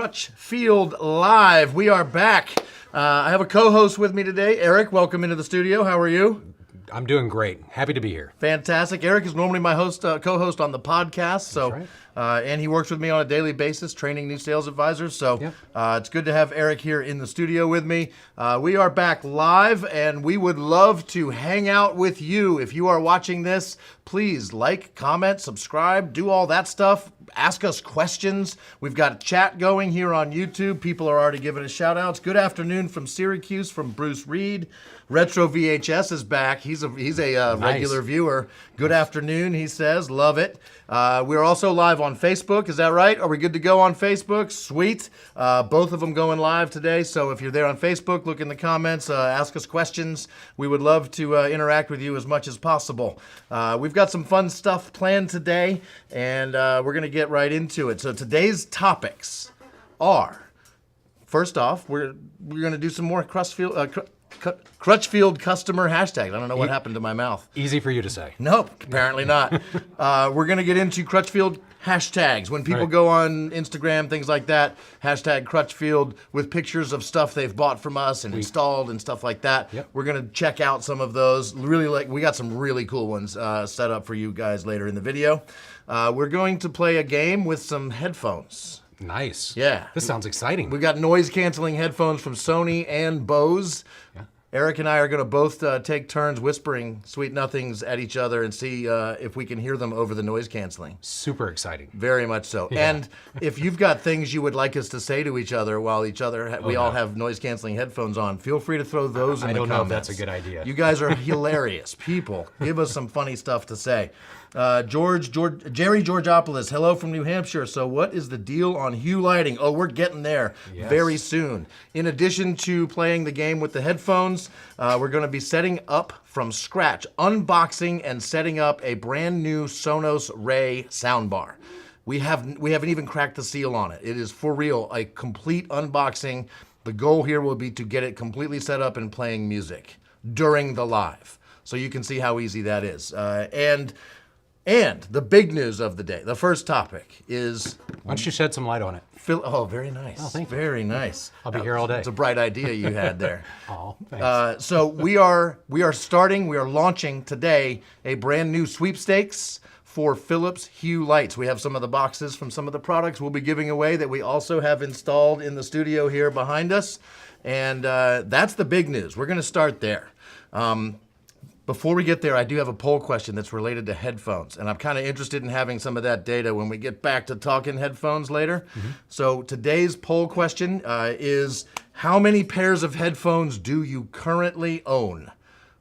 Crutchfield Live. We are back. I have a co-host with me today. Eric, welcome into the studio. How are you? I'm doing great. Happy to be here. Fantastic. Eric is normally my co-host on the podcast, so right. And he works with me on a daily basis, training new sales advisors. So Yep. It's good to have Eric here in the studio with me. We are back live, and we would love to hang out with you. If you are watching this, please like, comment, subscribe, do all that stuff. Ask us questions. We've got chat going here on YouTube. People are already giving us shout outs. Good afternoon from Syracuse from Bruce Reed. Retro VHS is back. He's a Nice. regular viewer. Good afternoon, he says. Love it. We're also live on Facebook. Is that right? Are we good to go on Facebook? Sweet. Both of them going live today. So if you're there on Facebook, look in the comments. Ask us questions. We would love to interact with you as much as possible. We've got some fun stuff planned today, and we're going to get right into it. So today's topics are, first off, we're going to do some more Crutchfield customer hashtags. I don't know what happened to my mouth. Easy for you to say. Nope, apparently not. We're going to get into Crutchfield hashtags. When people go on Instagram, things like that, hashtag Crutchfield with pictures of stuff they've bought from us and installed and stuff like that. Yep. We're going to check out some of those. We got some really cool ones set up for you guys later in the video. We're going to play a game with some headphones. Nice. Yeah. This sounds exciting. We got noise-canceling headphones from Sony and Bose. Yeah. Eric and I are going to both take turns whispering sweet nothings at each other and see if we can hear them over the noise canceling. Super exciting. Very much so. Yeah. And if you've got things you would like us to say to each other while we all have noise canceling headphones on, feel free to throw those in the comments. I don't know if that's a good idea. You guys are hilarious people. Give us some funny stuff to say. Jerry Georgopoulos, hello from New Hampshire. So what is the deal on Hue lighting? Oh, we're getting there very soon. In addition to playing the game with the headphones, we're going to be setting up from scratch, unboxing and setting up a brand new Sonos Ray soundbar. We haven't even cracked the seal on it. It is for real, a complete unboxing. The goal here will be to get it completely set up and playing music during the live. So you can see how easy that is. And the big news of the day, the first topic is... Why don't you shed some light on it? Oh, very nice. Oh, thank you. Very nice. I'll be here all day. It's a bright idea you had there. Oh, thanks. So we are launching today a brand new sweepstakes for Philips Hue lights. We have some of the boxes from some of the products we'll be giving away that we also have installed in the studio here behind us. And that's the big news. We're going to start there. Before we get there, I do have a poll question that's related to headphones, and I'm kind of interested in having some of that data when we get back to talking headphones later. Mm-hmm. So today's poll question is, how many pairs of headphones do you currently own?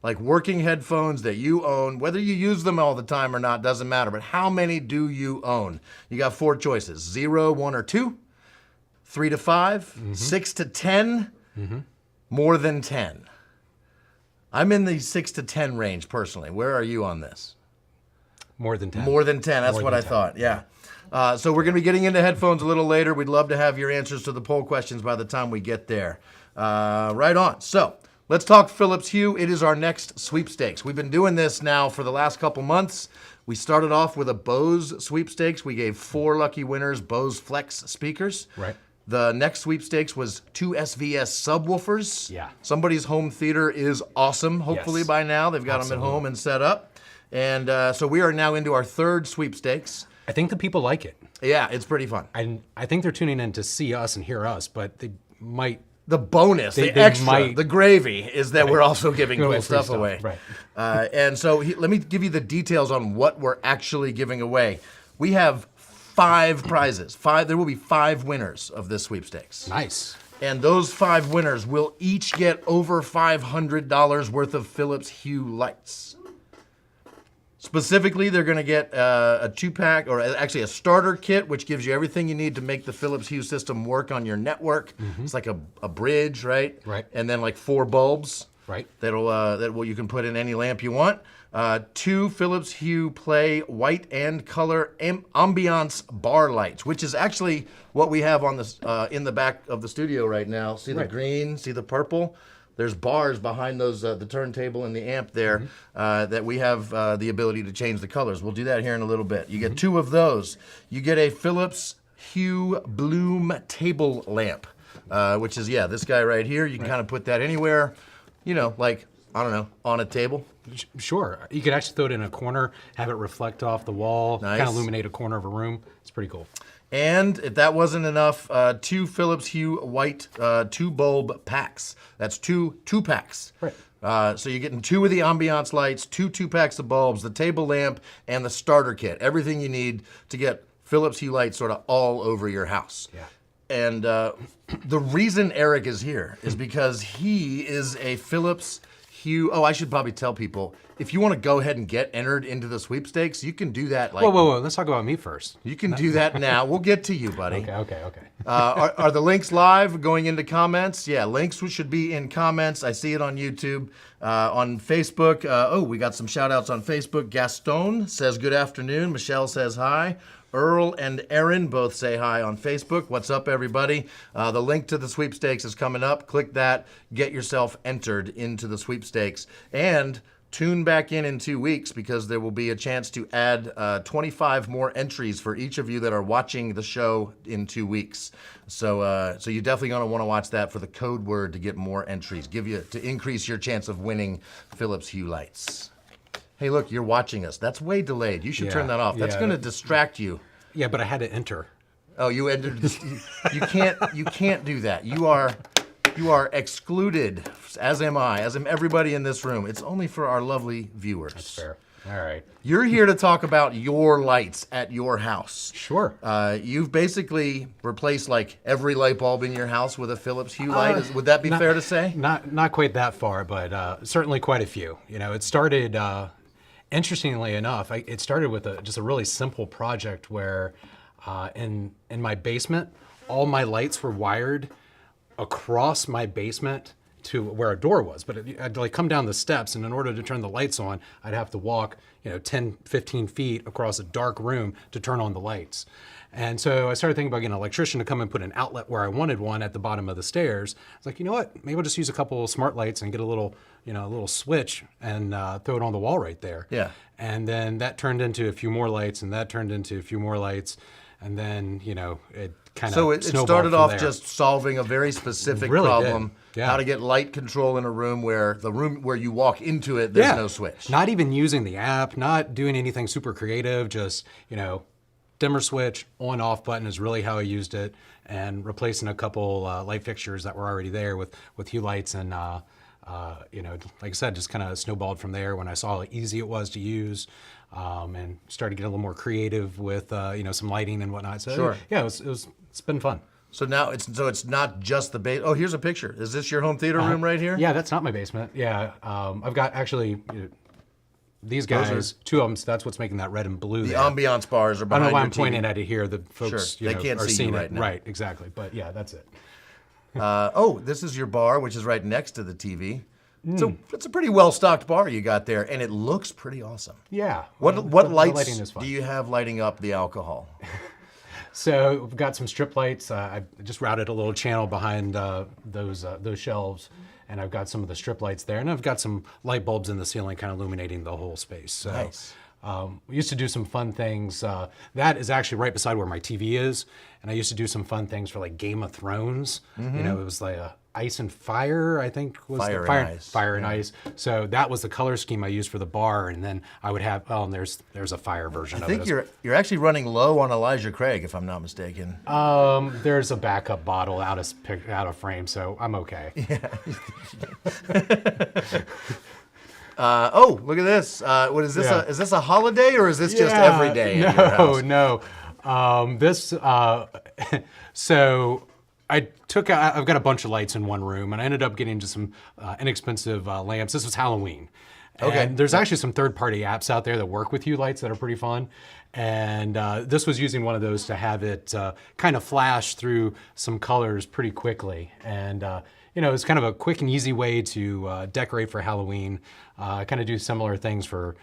Like working headphones that you own, whether you use them all the time or not, doesn't matter, but how many do you own? You got 4 choices, 0, 1, or 2, 3 to 5, 6 to 10, more than 10. I'm in the 6 to 10 range personally. Where are you on this? More than 10. More than 10. That's what I thought. Yeah. So we're going to be getting into headphones a little later. We'd love to have your answers to the poll questions by the time we get there. Right on. So let's talk Philips Hue. It is our next sweepstakes. We've been doing this now for the last couple months. We started off with a Bose sweepstakes. We gave 4 lucky winners Bose Flex speakers. Right. The next sweepstakes was 2 SVS subwoofers. Yeah. Somebody's home theater is awesome. Hopefully by now they've got them at home and set up. And so we are now into our 3rd sweepstakes. I think the people like it. Yeah, it's pretty fun. I think they're tuning in to see us and hear us, but they might... The bonus, the extra, the gravy is that we're also giving cool stuff away. Right. And so let me give you the details on what we're actually giving away. We have 5 prizes. There will be 5 winners of this sweepstakes. Nice. And those 5 winners will each get over $500 worth of Philips Hue lights. Specifically, they're going to get a 2-pack, or actually a starter kit, which gives you everything you need to make the Philips Hue system work on your network. It's like a bridge, right? Right. And then like 4 bulbs. Right. That you can put in any lamp you want. 2 Philips Hue Play white and color ambiance bar lights, which is actually what we have on this in the back of the studio right now. See the green, see the purple? There's bars behind those the turntable and the amp there that we have the ability to change the colors. We'll do that here in a little bit. You get 2 of those. You get a Philips Hue Bloom table lamp, which is, yeah, this guy right here. You can kind of put that anywhere, you know, like, I don't know, on a table. Sure. You could actually throw it in a corner, have it reflect off the wall, Nice. kind of illuminate a corner of a room. It's pretty cool. And if that wasn't enough, 2 Philips Hue white 2-bulb packs. That's two packs. Right. So you're getting 2 of the ambiance lights, 2 packs of bulbs, the table lamp, and the starter kit. Everything you need to get Philips Hue lights sort of all over your house. Yeah. And the reason Eric is here is because he is a Philips Hue. Oh, I should probably tell people, if you want to go ahead and get entered into the sweepstakes, you can do that. Like, Whoa. Let's talk about me first. You can do that now. We'll get to you, buddy. Okay. Are the links live going into comments? Yeah, links should be in comments. I see it on YouTube. On Facebook, we got some shout outs on Facebook. Gaston says good afternoon. Michelle says hi. Earl and Aaron both say hi on Facebook. What's up, everybody? The link to the sweepstakes is coming up. Click that. Get yourself entered into the sweepstakes. And tune back in 2 weeks because there will be a chance to add 25 more entries for each of you that are watching the show in 2 weeks. So you're definitely going to want to watch that for the code word to get more entries, to increase your chance of winning Philips Hue lights. Hey, look, you're watching us. That's way delayed. You should turn that off. That's going to distract you. Yeah, but I had to enter. Oh, you entered. You can't do that. You are excluded, as am I, as am everybody in this room. It's only for our lovely viewers. That's fair. All right. You're here to talk about your lights at your house. Sure. You've basically replaced like every light bulb in your house with a Philips Hue light. Would that be fair to say? Not quite that far, but certainly quite a few. You know, it started, interestingly enough, it started with just a really simple project where in my basement, all my lights were wired across my basement to where a door was, but I'd like come down the steps, and in order to turn the lights on, I'd have to walk, 10, 15 feet across a dark room to turn on the lights. And so I started thinking about getting an electrician to come and put an outlet where I wanted one at the bottom of the stairs. I was like, you know what? Maybe I'll just use a couple of smart lights and get a little switch and throw it on the wall right there. Yeah. And then that turned into a few more lights, and that turned into a few more lights, and then it kind of So it started off just solving a very specific Really problem. did. Yeah. How to get light control in a room where you walk into it, there's no switch. Not even using the app, not doing anything super creative, just, dimmer switch, on off button is really how I used it, and replacing a couple light fixtures that were already there with Hue lights, and like I said, just kind of snowballed from there when I saw how easy it was to use, and started getting a little more creative with some lighting and whatnot. So Sure. yeah, it's been fun. So now it's not just the base. Oh, here's a picture. Is this your home theater room right here? Yeah, that's not my basement. Yeah, I've got actually these guys, 2 of them. So that's what's making that red and blue. The ambiance bars are I behind don't know why your I'm TV. pointing at it here. The folks Sure. They can't are see you seeing right it. now. Right, exactly. But yeah, that's it. This is your bar, which is right next to the TV. So it's a pretty well-stocked bar you got there, and it looks pretty awesome. Yeah. What the lights lighting is fun. do you have lighting up the alcohol? So we've got some strip lights. I just routed a little channel behind those shelves, and I've got some of the strip lights there, and I've got some light bulbs in the ceiling, kind of illuminating the whole space. So, Nice. We used to do some fun things. That is actually right beside where my TV is, and I used to do some fun things for like Game of Thrones. It was like Ice and Fire, I think was Fire the and Ice. Fire and Ice. So that was the color scheme I used for the bar, and then I would have and there's a fire version I of it. think you're actually running low on Elijah Craig, if I'm not mistaken. There's a backup bottle out of frame, so I'm okay. Look at this. What is this? Yeah. Is this a holiday or is this just every day at your house? No. So I've got a bunch of lights in one room, and I ended up getting just some inexpensive lamps. This was Halloween. Okay. And there's actually some third-party apps out there that work with Hue lights that are pretty fun. And this was using one of those to have it kind of flash through some colors pretty quickly. And it's kind of a quick and easy way to decorate for Halloween. Kind of do similar things for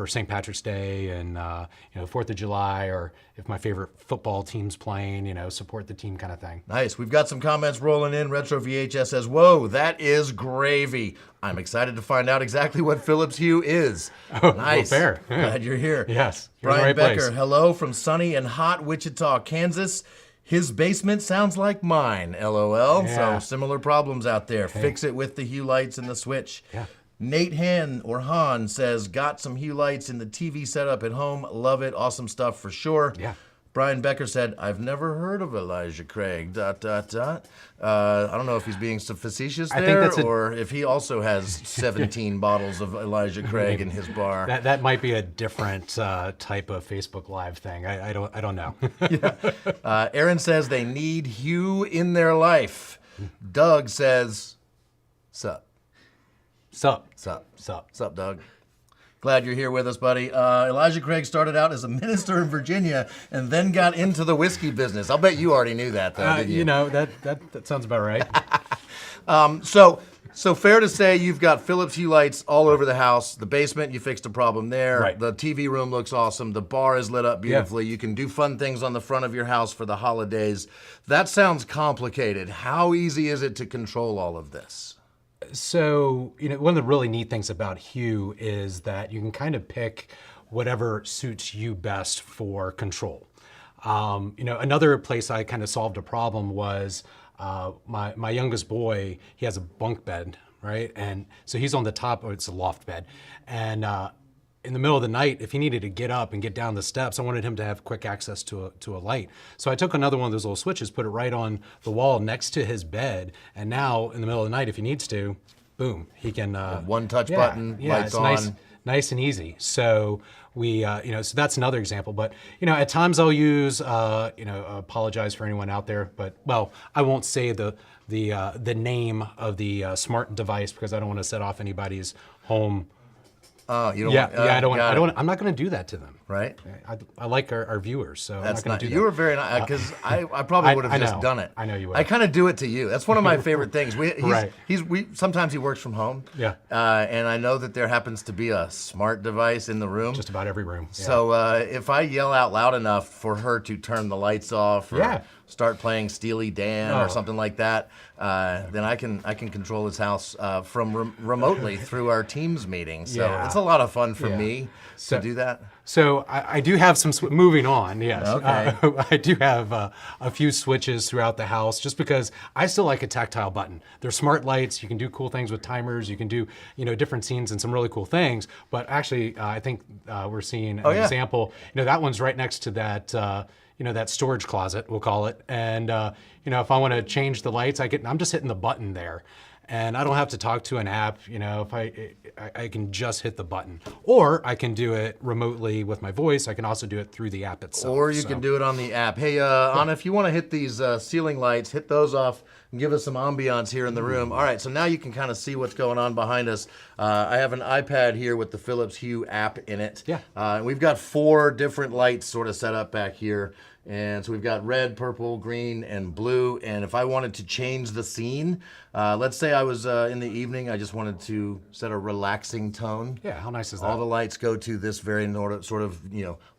St. Patrick's Day and 4th of July, or if my favorite football team's playing, support the team kind of thing. Nice. We've got some comments rolling in. Retro VHS says, "Whoa, that is gravy. I'm excited to find out exactly what Philips Hue is." Oh, Nice. well, fair. Glad you're here. Yes. You're in the Brian right Becker, place. hello from sunny and hot Wichita, Kansas. His basement sounds like mine, LOL. Yeah. So similar problems out there. Fix it with the Hue lights and the switch. Yeah. Nate Han says, got some Hue lights in the TV setup at home. Love it. Awesome stuff for sure. Yeah. Brian Becker said, I've never heard of Elijah Craig, ... I don't know if he's being facetious there, I think that's or if he also has 17 bottles of Elijah Craig in his bar. That might be a different type of Facebook Live thing. I don't know. Aaron says they need Hue in their life. Doug says, sup. Sup. Sup. Sup. Sup, Doug. Glad you're here with us, buddy. Elijah Craig started out as a minister in Virginia and then got into the whiskey business. I'll bet you already knew that, though, didn't you? You know, that sounds about right. So fair to say you've got Philips Hue lights all over the house. The basement, you fixed a problem there. Right. The TV room looks awesome. The bar is lit up beautifully. You can do fun things on the front of your house for the holidays. That sounds complicated. How easy is it to control all of this? So, one of the really neat things about Hue is that you can kind of pick whatever suits you best for control. Another place I kind of solved a problem was my youngest boy, he has a bunk bed, right? And so he's on the top, or it's a loft bed. And in the middle of the night, if he needed to get up and get down the steps, I wanted him to have quick access to a light. So I took another one of those little switches, put it right on the wall next to his bed, and now in the middle of the night, if he needs to, boom, he can One touch button, lights it's on. nice and easy. So we, so that's another example. But at times I'll use, apologize for anyone out there, but I won't say the name of the smart device because I don't want to set off anybody's home. You don't I don't. I'm not going to do that to them. Right? I like our viewers, so That's I'm not going to do that. You were very nice, because I probably would have just done it. I know you would. I kind of do it to you. That's one of my favorite things. Right. Sometimes he works from home. Yeah. And I know that there happens to be a smart device in the room. Just about every room. Yeah. So if I yell out loud enough for her to turn the lights off or start playing Steely Dan or something like that, then I can control his house from remotely through our Teams meeting. So it's a lot of fun for me to do that. So I do have some, moving on, yes. Okay. I do have a few switches throughout the house just because I still like a tactile button. They're smart lights, you can do cool things with timers, you can do different scenes and some really cool things, but actually I think we're seeing an example. That one's right next to that that storage closet, we'll call it. And if I want to change the lights, I'm just hitting the button there. And I don't have to talk to an app, if I can just hit the button. Or I can do it remotely with my voice. I can also do it through the app itself. Or you can do it on the app. Hey, Anna, if you want to hit these ceiling lights, hit those off and give us some ambiance here in the room. All right, so now you can kind of see what's going on behind us. I have an iPad here with the Philips Hue app in it. Yeah. We've got 4 different lights sort of set up back here. And so we've got red, purple, green, and blue. And if I wanted to change the scene, let's say I was in the evening, I just wanted to set a relaxing tone. Yeah, how nice is that? All the lights go to this very sort of,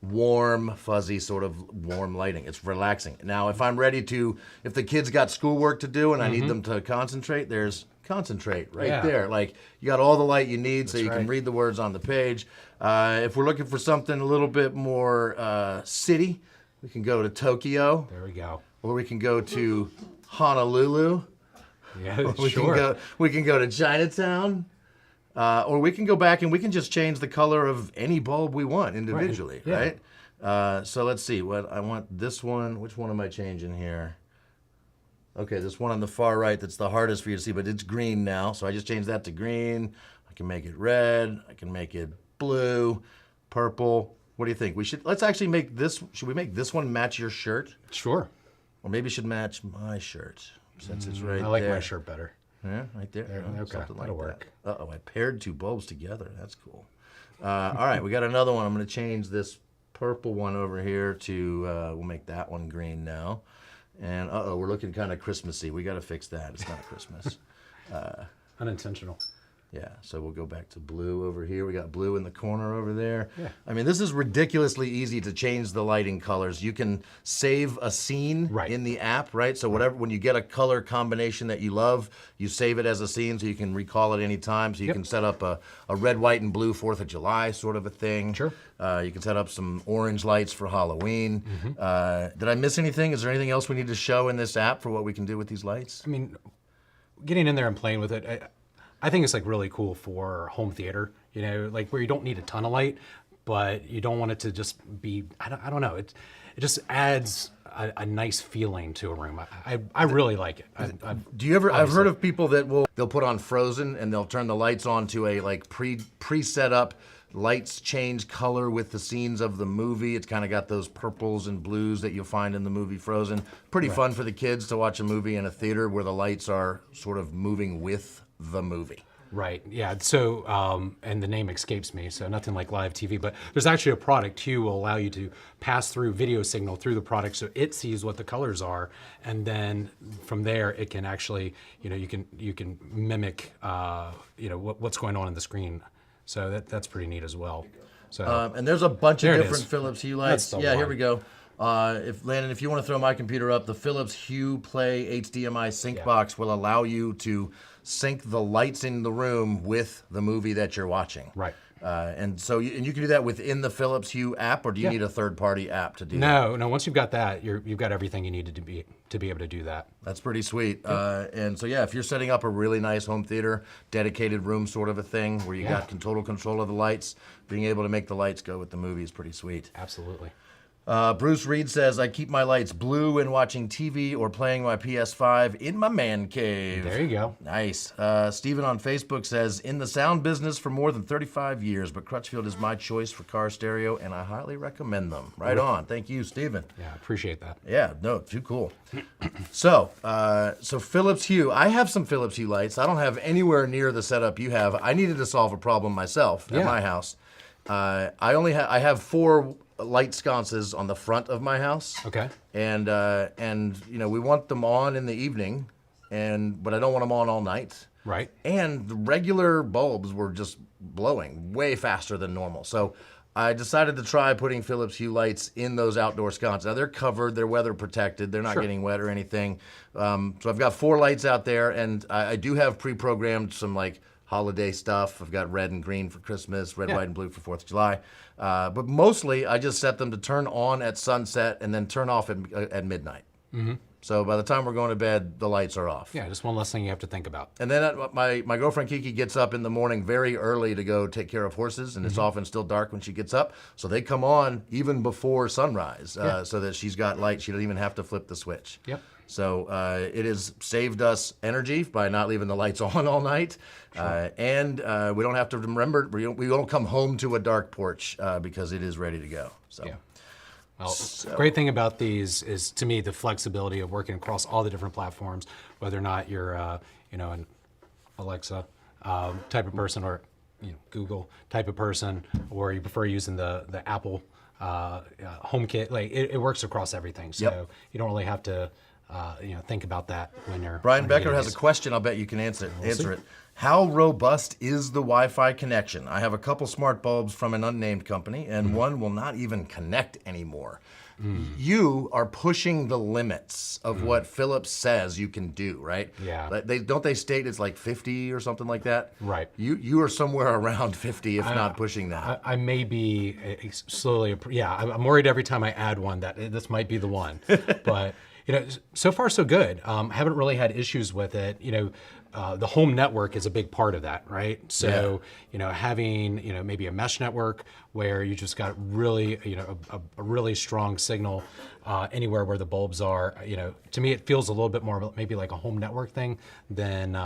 warm, fuzzy, sort of warm lighting. It's relaxing. Now, if I'm ready to, if the kids got schoolwork to do and I need them to concentrate, there's concentrate right there. Like, you got all the light you need so you can read the words on the page. If we're looking for something a little bit more city, we can go to Tokyo. There we go. Or we can go to Honolulu. Yeah, We can go to Chinatown. Or we can go back and we can just change the color of any bulb we want individually, right? So let's see. What I want this one. Which one am I changing here? Okay, this one on the far right that's the hardest for you to see, but it's green now. So I just changed that to green. I can make it red. I can make it blue, purple. What do you think? Let's actually make this. Should we make this one match your shirt? Sure. Or maybe it should match my shirt since it's right there. I like my shirt better. Yeah, right there. Okay, Something like that'll work. that. Uh-oh, I paired 2 bulbs together. That's cool. All right, we got another one. I'm going to change this purple one over here to, we'll make that one green now. And we're looking kind of Christmassy. We got to fix that. It's not Christmas. Unintentional. Yeah, so we'll go back to blue over here. We got blue in the corner over there. Yeah. I mean, this is ridiculously easy to change the lighting colors. You can save a scene Right. in the app, right? So whatever, when you get a color combination that you love, you save it as a scene so you can recall it anytime. So you Yep. can set up a red, white, and blue 4th of July sort of a thing. Sure. You can set up some orange lights for Halloween. Did I miss anything? Is there anything else we need to show in this app for what we can do with these lights? I mean, getting in there and playing with it, I think it's like really cool for home theater, you know, like where you don't need a ton of light, but you don't want it to just be, I don't know, it just adds a nice feeling to a room. I really like it. Do you ever? I've heard of people that they'll put on Frozen and they'll turn the lights on to a like pre-set up lights change color with the scenes of the movie. It's kind of got those purples and blues that you'll find in the movie Frozen. Pretty fun for the kids to watch a movie in a theater where the lights are sort of moving with the movie. Right. Yeah. So, and the name escapes me, so nothing like live TV, but there's actually a product, Hue, will allow you to pass through video signal through the product so it sees what the colors are, and then from there it can actually, you know, you can mimic, you know, what's going on the screen. So that's pretty neat as well. So And there's a bunch of There it different is. Philips Hue lights. That's the Yeah, here one. we go. If you want to throw my computer up, the Philips Hue Play HDMI sync box will allow you to sync the lights in the room with the movie that you're watching. Right. And so you can do that within the Philips Hue app, or do you need a third-party app to do that? No. Once you've got that, you've got everything you need to be able to do that. That's pretty sweet. And so, yeah, if you're setting up a really nice home theater, dedicated room sort of a thing where you got total control of the lights, being able to make the lights go with the movie is pretty sweet. Absolutely. Bruce Reed says, I keep my lights blue when watching TV or playing my PS5 in my man cave. There you go. Nice. Steven on Facebook says, in the sound business for more than 35 years, but Crutchfield is my choice for car stereo, and I highly recommend them. Right on. Thank you, Steven. Yeah, appreciate that. Yeah, no, too cool. So Philips Hue. I have some Philips Hue lights. I don't have anywhere near the setup you have. I needed to solve a problem myself at my house. I have 4 light sconces on the front of my house. Okay. And you know, we want them on in the evening, but I don't want them on all night. Right. And the regular bulbs were just blowing way faster than normal. So I decided to try putting Philips Hue lights in those outdoor sconces. Now they're covered, they're weather protected, they're not getting wet or anything. So I've got 4 lights out there, and I do have pre-programmed some like holiday stuff. I've got red and green for Christmas, red, white, and blue for 4th of July. But mostly I just set them to turn on at sunset and then turn off at midnight. So by the time we're going to bed, the lights are off. Yeah, just one less thing you have to think about. And then my girlfriend Kiki gets up in the morning very early to go take care of horses, and it's often still dark when she gets up. So they come on even before sunrise, so that she's got light. She doesn't even have to flip the switch. Yep. So it has saved us energy by not leaving the lights on all night. And we don't have to remember, we don't come home to a dark porch because it is ready to go. So. Yeah. Well, great thing about these is, to me, the flexibility of working across all the different platforms, whether or not you're, you know, an Alexa type of person, or Google type of person, or you prefer using the Apple HomeKit. Like it works across everything, so you don't really have to, think about that when you're. Brian Becker has a question. I'll bet you can answer it. How robust is the Wi-Fi connection? I have a couple smart bulbs from an unnamed company, and one will not even connect anymore. You are pushing the limits of what Philips says you can do, right? Yeah. Don't they state it's like 50 or something like that? Right. You are somewhere around 50, if not pushing that. I may be slowly. Yeah, I'm worried every time I add one that this might be the one, but. So far so good. Haven't really had issues with it. The home network is a big part of that, right? So, having, maybe a mesh network where you just got really, a really strong signal anywhere where the bulbs are, to me it feels a little bit more maybe like a home network thing than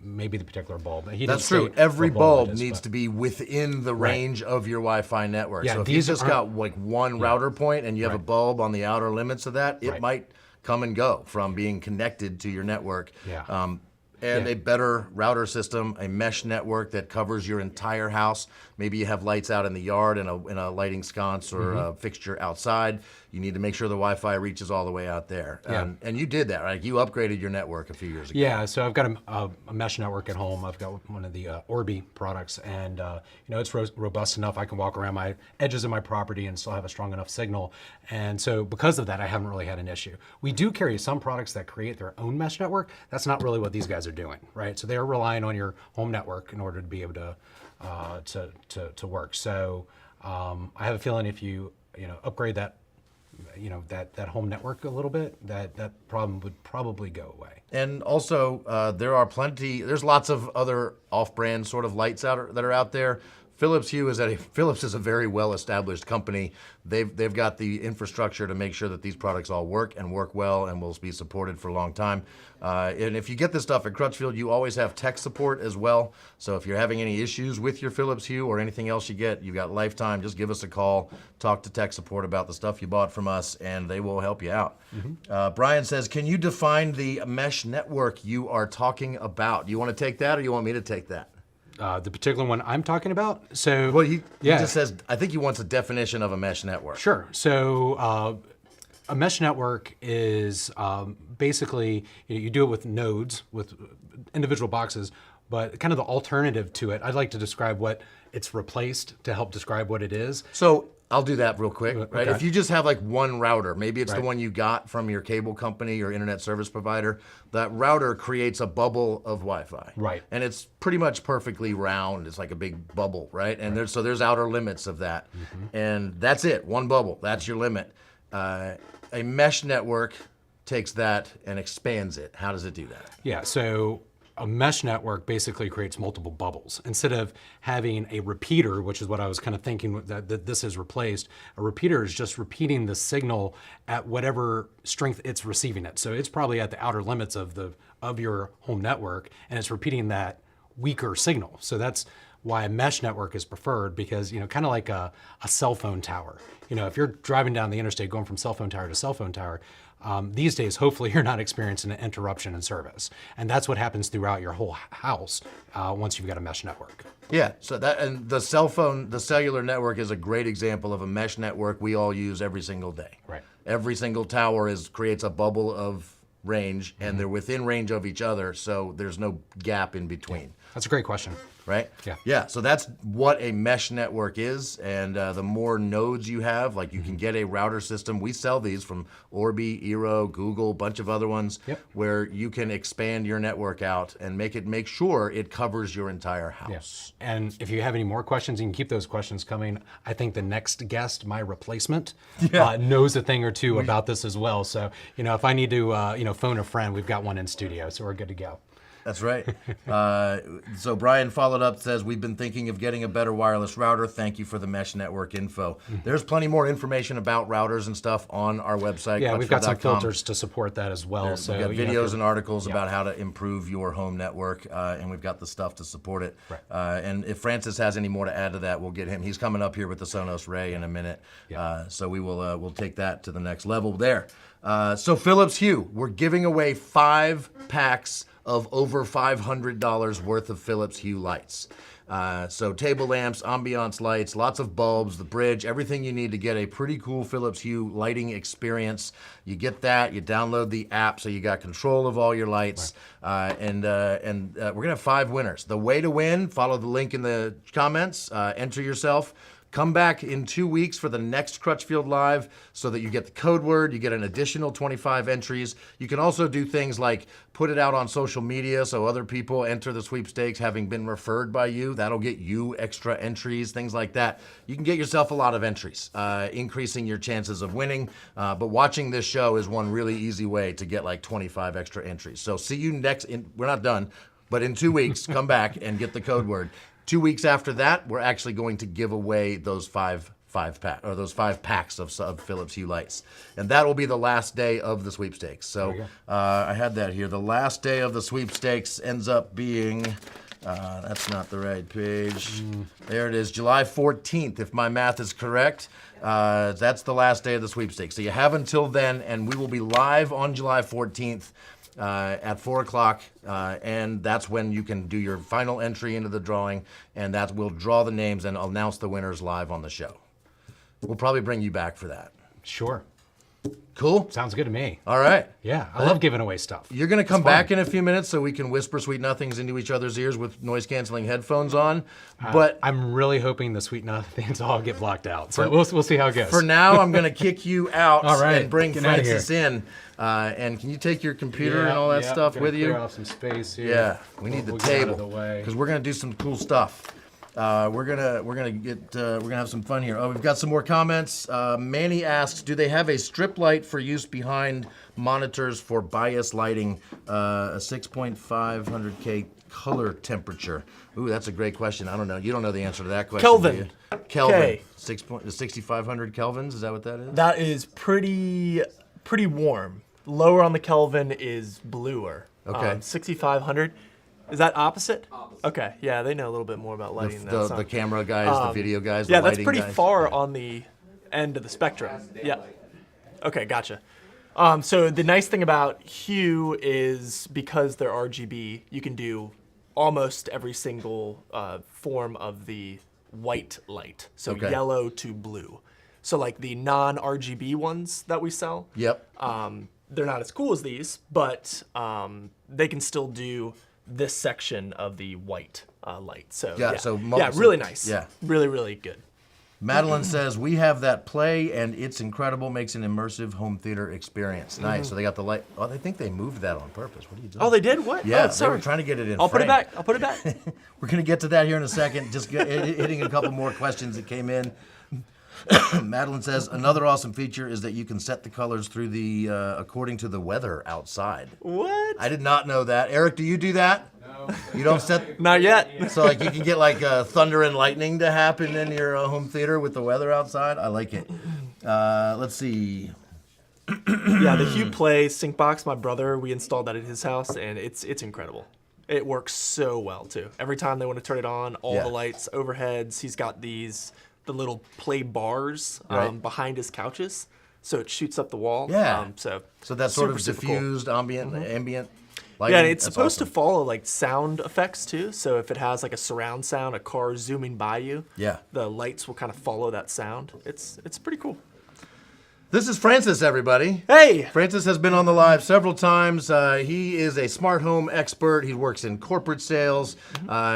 maybe the particular bulb. That's true. Every bulb needs to be within the range of your Wi-Fi network. Yeah, so if you just got like one router point and you have a bulb on the outer limits of that, it might come and go from being connected to your network. Yeah. A better router system, a mesh network that covers your entire house. Maybe you have lights out in the yard and a lighting sconce or a fixture outside. you need to make sure the Wi-Fi reaches all the way out there. And you did that, right? You upgraded your network a few years ago. Yeah, so I've got a mesh network at home. I've got one of the Orbi products, and it's robust enough. I can walk around my edges of my property and still have a strong enough signal. And so because of that, I haven't really had an issue. We do carry some products that create their own mesh network. That's not really what these guys are doing, right? So they're relying on your home network in order to be able to work. So I have a feeling if you upgrade that that home network a little bit, that problem would probably go away. And also, there's lots of other off-brand sort of lights that are out there. Philips Hue Philips is a very well-established company. They've got the infrastructure to make sure that these products all work and work well and will be supported for a long time. And if you get this stuff at Crutchfield, you always have tech support as well. So if you're having any issues with your Philips Hue or anything else you get, you've got lifetime. Just give us a call, talk to tech support about the stuff you bought from us, and they will help you out. Brian says, can you define the mesh network you are talking about? Do you want to take that, or you want me to take that? The particular one I'm talking about. So, well, he just says, I think he wants a definition of a mesh network. Sure. So, a mesh network is basically, you do it with nodes, with individual boxes, but kind of the alternative to it. I'd like to describe what it's replaced to help describe what it is. So I'll do that real quick, right? Okay. If you just have like one router, maybe it's the one you got from your cable company or internet service provider, that router creates a bubble of Wi-Fi. Right. And it's pretty much perfectly round. It's like a big bubble, right? And there's outer limits of that. And that's it, one bubble, that's your limit. A mesh network takes that and expands it. How does it do that? Yeah, so a mesh network basically creates multiple bubbles. Instead of having a repeater, which is what I was kind of thinking that this is replaced, a repeater is just repeating the signal at whatever strength it's receiving it. So it's probably at the outer limits of your home network, and it's repeating that weaker signal. So that's why a mesh network is preferred, because kind of like a cell phone tower. If you're driving down the interstate going from cell phone tower to cell phone tower, these days, hopefully you're not experiencing an interruption in service. And that's what happens throughout your whole house once you've got a mesh network. Yeah, so the cellular network is a great example of a mesh network we all use every single day. Right. Every single tower creates a bubble of range, and they're within range of each other, so there's no gap in between. That's a great question. Right? Yeah. Yeah, so that's what a mesh network is, and the more nodes you have, like you can get a router system. We sell these from Orbi, Eero, Google, a bunch of other ones, where you can expand your network out and make sure it covers your entire house. Yeah. And if you have any more questions, you can keep those questions coming. I think the next guest, my replacement, knows a thing or two about this as well. So, if I need to, phone a friend, we've got one in studio, so we're good to go. That's right. So Brian followed up, says, we've been thinking of getting a better wireless router. Thank you for the mesh network info. There's plenty more information about routers and stuff on our website. Yeah, we've got some filters to support that as well. We've got videos and articles about how to improve your home network, and we've got the stuff to support it. Right. And if Francis has any more to add to that, we'll get him. He's coming up here with the Sonos Ray in a minute. So we'll take that to the next level there. So Philips Hue, we're giving away 5 packs of over $500 worth of Philips Hue lights. So table lamps, ambiance lights, lots of bulbs, the bridge, everything you need to get a pretty cool Philips Hue lighting experience. You get that, you download the app so you got control of all your lights. And we're gonna have 5 winners. The way to win, follow the link in the comments, enter yourself. Come back in 2 weeks for the next Crutchfield Live so that you get the code word, you get an additional 25 entries. You can also do things like put it out on social media so other people enter the sweepstakes having been referred by you. That'll get you extra entries, things like that. You can get yourself a lot of entries, increasing your chances of winning. But watching this show is one really easy way to get like 25 extra entries. So see you we're not done, but in 2 weeks, come back and get the code word. 2 weeks after that, we're actually going to give away those 5 packs of Philips Hue lights, and that will be the last day of the sweepstakes. So I had that here. The last day of the sweepstakes ends up being that's not the right page. There it is, July 14th, if my math is correct. That's the last day of the sweepstakes. So you have until then, and we will be live on July 14th. At 4 o'clock, and that's when you can do your final entry into the drawing, and we'll draw the names and announce the winners live on the show. We'll probably bring you back for that. Sure. Cool. Sounds good to me. All right. Yeah, I love giving away stuff. You're going to come back in a few minutes so we can whisper sweet nothings into each other's ears with noise-canceling headphones on. But I'm really hoping the sweet nothings all get blocked out. So we'll see how it goes. for now, I'm going to kick you out All right, and bring get outta Francis in. And can you take your computer Yeah, and all that yeah, stuff gonna with you? clear off some space here. Yeah, we need the We'll get out table of the way. because we're gonna do some cool stuff. We're gonna have some fun here. Oh, we've got some more comments. Manny asks, do they have a strip light for use behind monitors for bias lighting? A 6.500K color temperature. Ooh, that's a great question. I don't know. You don't know the answer to that question. Kelvin. Do you? Kelvin. K. 6,500 kelvins. Is that what that is? That is pretty warm. Lower on the Kelvin is bluer. Okay. 6,500. Is that opposite? Okay. Yeah, they know a little bit more about lighting than that. The camera guys, the video guys, Yeah, the that's lighting pretty guys. far on the end of the spectrum. Yeah. Okay, gotcha. So the nice thing about Hue is because they're RGB, you can do almost every single form of the white light. So Okay. yellow to blue. So like the non-RGB ones that we sell, Yep. they're not as cool as these, but they can still do this section of the white light. So Yeah, yeah, so really nice. yeah. Really good. Madeline says, we have that play, and it's incredible, makes an immersive home theater experience. Nice. So they got the light. Oh, I think they moved that on purpose. What are you doing? Oh, they did? What? Yeah, oh, they sorry. were trying to get it in I'll put it frame. back. I'll put it back. We're going to get to that here in a second. Just hitting a couple more questions that came in. Madeline says, another awesome feature is that you can set the colors through the according to the weather outside. What? I did not know that. Eric, do you do that? No. You don't set... Not yet. So like you can get like thunder and lightning to happen in your home theater with the weather outside. I like it. Let's see. Yeah, the Hue Play sync box, my brother, we installed that at his house, and it's incredible. It works so well too. Every time they want to turn it on, all Yeah. the lights, overheads. He's got the little play bars Right. behind his couches, so it shoots up the wall. Yeah. So that's sort of super cool. diffused ambient lighting. Yeah, and it's That's supposed to awesome. follow like sound effects too. So if it has like a surround sound, a car zooming by you, Yeah. the lights will kind of follow that sound. It's pretty cool. This is Francis, everybody. Hey, Francis has been on the live several times. He is a smart home expert. He works in corporate sales.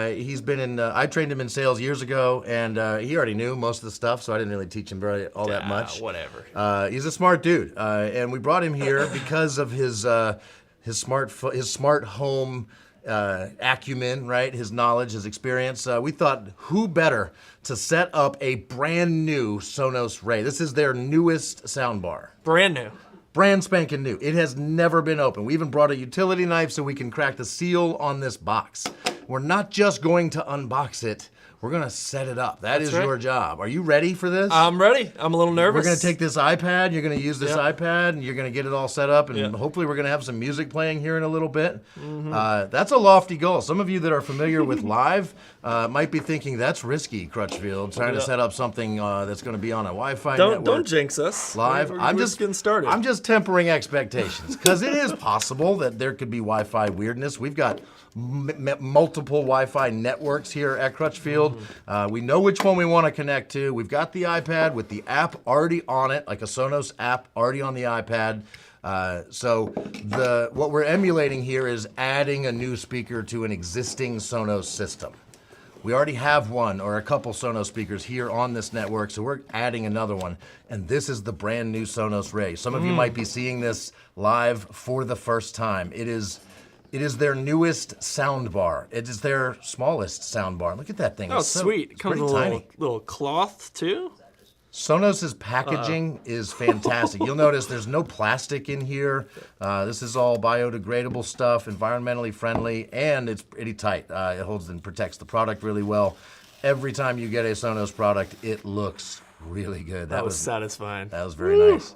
He's been in, I trained him in sales years ago, and he already knew most of the stuff, so I didn't really teach him all that much. Whatever. He's a smart dude, and we brought him here because of his smart home acumen, right? His knowledge, his experience. We thought, who better to set up a brand new Sonos Ray? This is their newest soundbar. Brand new. Brand spanking new. It has never been opened. We even brought a utility knife so we can crack the seal on this box. We're not just going to unbox it. We're going to set it up. That's right. your job. Are you ready for this? I'm ready. I'm a little nervous. We're going to take this iPad, you're going to use this Yep. iPad, and you're going to get it all set up, and Yeah. hopefully we're going to have some music playing here in a little bit. That's a lofty goal. Some of you that are familiar with live might be thinking, that's risky, Crutchfield, trying to Yeah. set up something that's going to be on a Wi-Fi network. Don't jinx us. Live. We're I'm just getting started. I'm just tempering expectations because it is possible that there could be Wi-Fi weirdness. We've got multiple Wi-Fi networks here at Crutchfield. We know which one we want to connect to. We've got the iPad with the app already on it, like a Sonos app already on the iPad. So what we're emulating here is adding a new speaker to an existing Sonos system. We already have one or a couple Sonos speakers here on this network, so we're adding another one. And this is the brand new Sonos Ray. Some of you might be seeing this live for the first time. It is their newest soundbar. It is their smallest soundbar. Look at that thing. Oh, It's sweet. It It's comes pretty with a tiny. little cloth too. Sonos's packaging is fantastic. You'll notice there's no plastic in here. This is all biodegradable stuff, environmentally friendly, and it's pretty tight. It holds and protects the product really well. Every time you get a Sonos product, it looks really good. That was satisfying. That was very nice.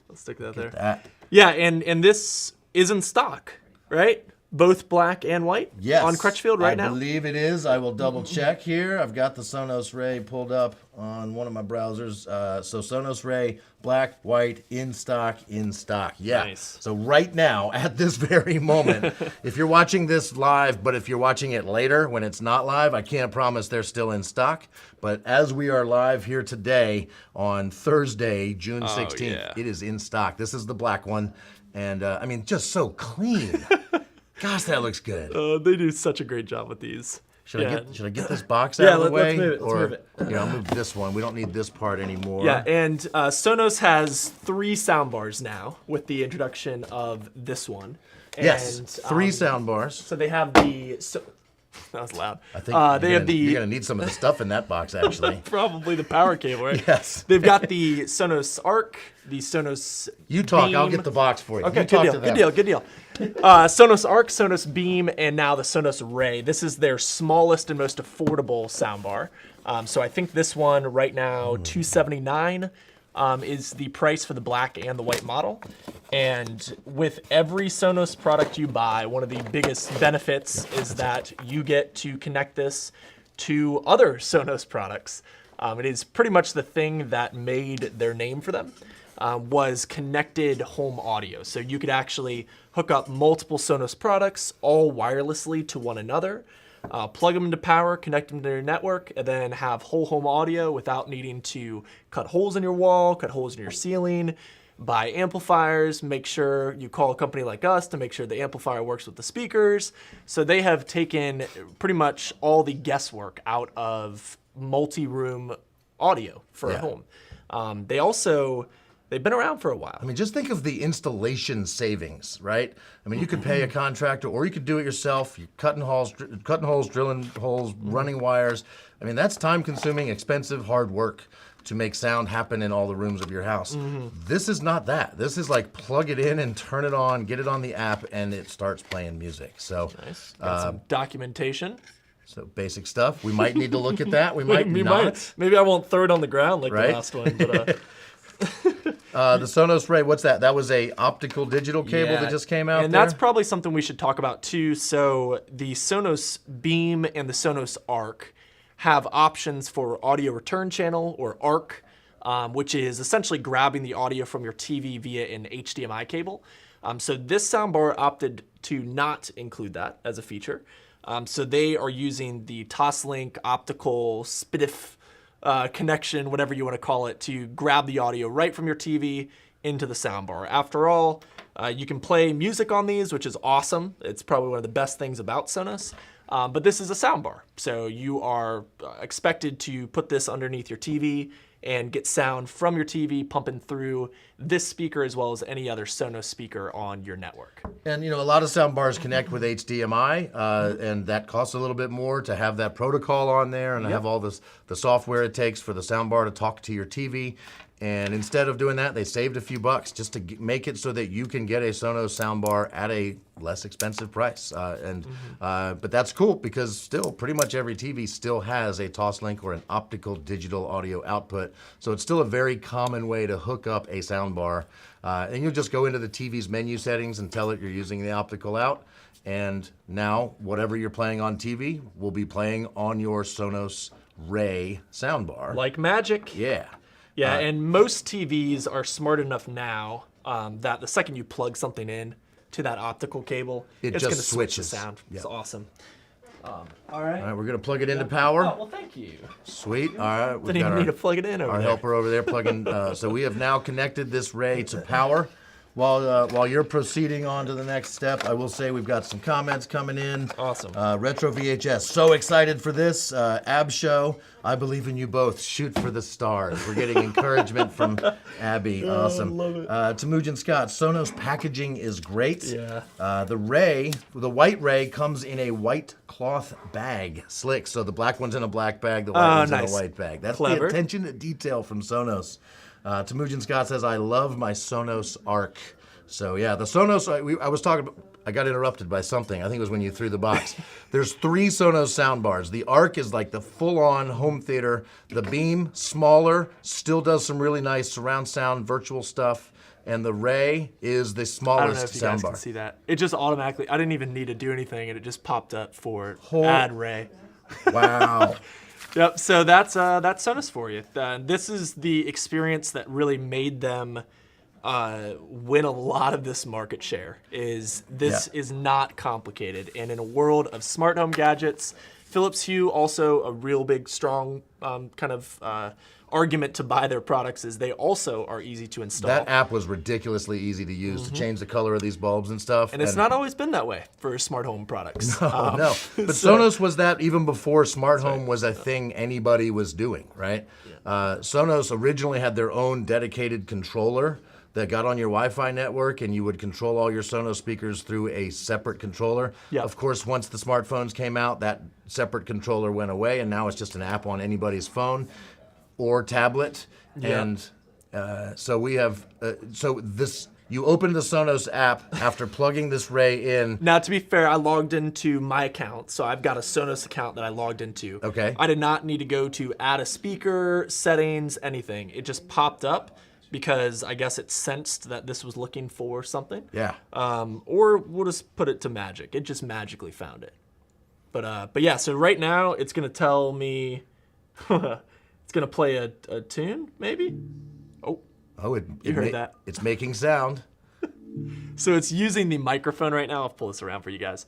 Let's stick that there. That. Yeah, and this is in stock, right? both black and white Yes. on Crutchfield right I now? believe it is. I will double check here. I've got the Sonos Ray pulled up on one of my browsers. So Sonos Ray, black, white, in stock, in stock. Yeah. Nice. So right now, at this very moment, if you're watching this live, but if you're watching it later when it's not live, I can't promise they're still in stock. But as we are live here today on Thursday, June 16th, yeah. it is in stock. This is the black one. And I mean, just so clean. Gosh, that looks good. They do such a great job with these. Should I get this box Yeah, out of the way? let's move it, let's or move it. I'll move this one. We don't need this part anymore. Yeah, and Sonos has 3 soundbars now with the introduction of this one. Yes, And, 3 sound bars. So they have the. That was loud. I think they have the. you're gonna need some of the stuff in that box actually. Probably the power cable, right? Yes. They've got the Sonos Arc, the Sonos. You talk. Beam. I'll get the box for you. Okay, You good talk deal, to good them. deal, good deal. Sonos Arc, Sonos Beam, and now the Sonos Ray. This is their smallest and most affordable soundbar. So I think this one right now, $279, is the price for the black and the white model. And with every Sonos product you buy, one of the biggest benefits is that you get to connect this to other Sonos products. It is pretty much the thing that made their name for them. Was connected home audio. So you could actually hook up multiple Sonos products all wirelessly to one another, plug them into power, connect them to your network, and then have whole home audio without needing to cut holes in your wall, cut holes in your ceiling, buy amplifiers, make sure you call a company like us to make sure the amplifier works with the speakers. So they have taken pretty much all the guesswork out of multi-room audio for a home. They've been around for a while. I mean, just think of the installation savings, right? I mean, you could pay a contractor, or you could do it yourself. You're cutting holes, drilling holes, running wires. I mean, that's time-consuming, expensive, hard work to make sound happen in all the rooms of your house. This is not that. This is like plug it in and turn it on, get it on the app, and it starts playing music. So, Nice. Got some documentation. so basic stuff. We might need to look at that. We might not. Maybe I won't throw it on the ground like Right? the last one. But, The Sonos Ray, what's that? That was a optical digital cable that just came out and there? that's probably something we should talk about too. So the Sonos Beam and the Sonos Arc have options for audio return channel, or ARC, which is essentially grabbing the audio from your TV via an HDMI cable. So this soundbar opted to not include that as a feature. So they are using the Toslink optical SPDIF connection, whatever you want to call it, to grab the audio right from your TV into the soundbar. After all, you can play music on these, which is awesome. It's probably one of the best things about Sonos. But this is a soundbar, so you are expected to put this underneath your TV and get sound from your TV pumping through this speaker as well as any other Sonos speaker on your network. And a lot of sound bars connect with HDMI, and that costs a little bit more to have that protocol on there and have all the software it takes for the sound bar to talk to your TV. And instead of doing that, they saved a few bucks just to make it so that you can get a Sonos soundbar at a less expensive price. But that's cool because still pretty much every TV still has a Toslink or an optical digital audio output. So it's still a very common way to hook up a soundbar. And you'll just go into the TV's menu settings and tell it you're using the optical out. And now whatever you're playing on TV will be playing on your Sonos Ray soundbar. Like magic. Yeah. Yeah, and most TVs are smart enough now that the second you plug something in to that optical cable, It it's just going to switch the switches. sound. Yep. It's awesome. All right. All right, we're gonna plug it into power. Oh, well, thank you. Sweet. All right, we've Didn't got even need to plug it in over our there. helper over there plugging. So we have now connected this Ray to power. While you're proceeding on to the next step, I will say we've got some comments coming in. Awesome. Retro VHS, so excited for this. Ab Show, I believe in you both. Shoot for the stars. We're getting encouragement from Abby. Awesome. love it. Temujin Scott, Sonos packaging is great. Yeah. The white Ray comes in a white cloth bag. Slick. So the black one's in a black bag, the white one's nice. in a white bag. That's Clever. the attention to detail from Sonos. Temujin Scott says, I love my Sonos Arc. So yeah, the Sonos, I got interrupted by something. I think it was when you threw the box. There's 3 Sonos soundbars. The Arc is like the full-on home theater. The Beam, smaller, still does some really nice surround sound, virtual stuff. and the Ray is the I don't know smallest if you guys can soundbar. see that. It just automatically, I didn't even need to do anything, and it just popped up for add Ray. Wow. Yep. So that's Sonos for you. This is the experience that really made them win a lot of this market share. Is not complicated, and in a world of smart home gadgets, Philips Hue also a real big strong kind of argument to buy their products is they also are easy to install. That app was ridiculously easy to use to change the color of these bulbs and stuff. And it's not always been that way for smart home products. No. But Sonos was that even before smart home was a thing anybody was doing, right? Sonos originally had their own dedicated controller that got on your Wi-Fi network, and you would control all your Sonos speakers through a separate controller. Yeah. Of course, once the smartphones came out, that separate controller went away, and now it's just an app on anybody's phone or tablet. Yeah. And so we have, you open the Sonos app after plugging this Ray in. Now, to be fair, I logged into my account, so I've got a Sonos account that I logged into. Okay. I did not need to go to add a speaker, settings, anything. It just popped up because I guess it sensed that this was looking for something. Yeah. Or we'll just put it to magic. It just magically found it. But yeah, so right now it's gonna tell me, it's gonna play a tune, maybe? Oh, You heard that. It's making sound. So it's using the microphone right now. I'll pull this around for you guys.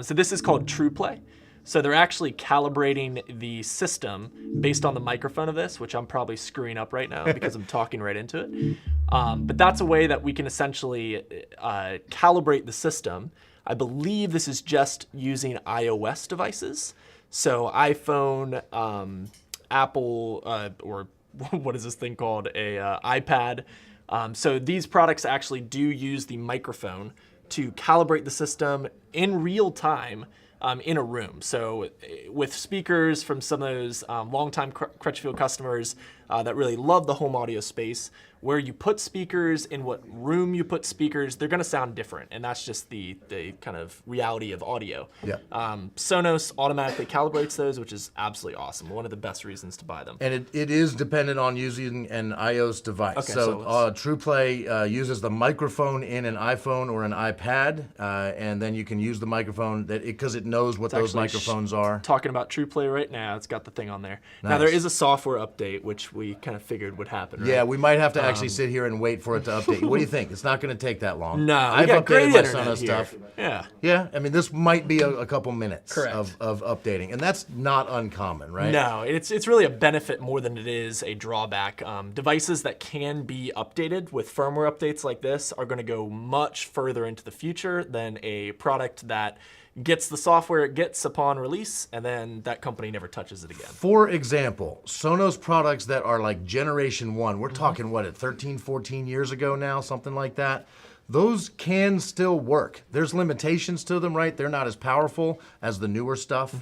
So this is called TruePlay. So they're actually calibrating the system based on the microphone of this, which I'm probably screwing up right now because I'm talking right into it. But that's a way that we can essentially calibrate the system. I believe this is just using iOS devices. So iPhone, Apple, or what is this thing called? A iPad. So these products actually do use the microphone to calibrate the system in real time in a room. So with speakers from some of those longtime Crutchfield customers that really love the home audio space, where you put speakers, in what room you put speakers, they're gonna sound different. And that's just the kind of reality of audio. Yeah. Sonos automatically calibrates those, which is absolutely awesome. One of the best reasons to buy them. And it is dependent on using an iOS device. Okay, so so TruePlay uses the microphone in an iPhone or an iPad, and then you can use the microphone because it knows what those microphones are. Talking about TruePlay right now, it's got the thing on there. Nice. Now there is a software update, which we kind of figured would happen, right? Yeah, we might have to actually sit here and wait for it to update. What do you think? It's not going to take that long. No, I've got great updated my internet Sonos here. stuff. Yeah. Yeah, I mean, this might be a couple minutes Correct. of updating, and that's not uncommon, right? No, it's really a benefit more than it is a drawback. Devices that can be updated with firmware updates like this are going to go much further into the future than a product that gets the software it gets upon release, and then that company never touches it again. For example, Sonos products that are like generation 1, we're talking, what, at 13, 14 years ago now, something like that, those can still work. There's limitations to them, right? They're not as powerful as the newer stuff.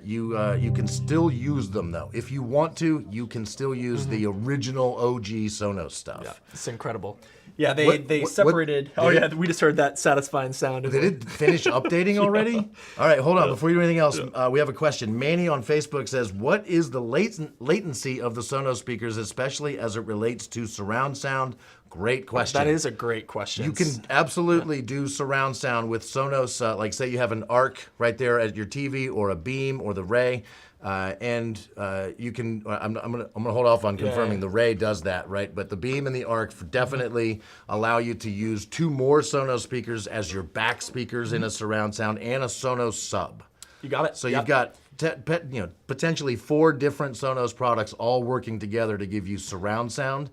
You can still use them, though. If you want to, you can still use the original OG Sonos stuff. Yeah, it's incredible. Yeah, they separated. We just heard that satisfying sound. Did it finish updating already? All right, hold on. Before you do anything else, we have a question. Manny on Facebook says, what is the latency of the Sonos speakers, especially as it relates to surround sound? Great question. That is a great question. You can absolutely do surround sound with Sonos. Like say you have an Arc right there at your TV, or a Beam, or the Ray. And you can. I'm gonna hold off on confirming the Ray does that, right? But the Beam and the Arc definitely allow you to use 2 more Sonos speakers as your back speakers in a surround sound, and a Sonos sub. You got it. So you've got potentially 4 different Sonos products all working together to give you surround sound,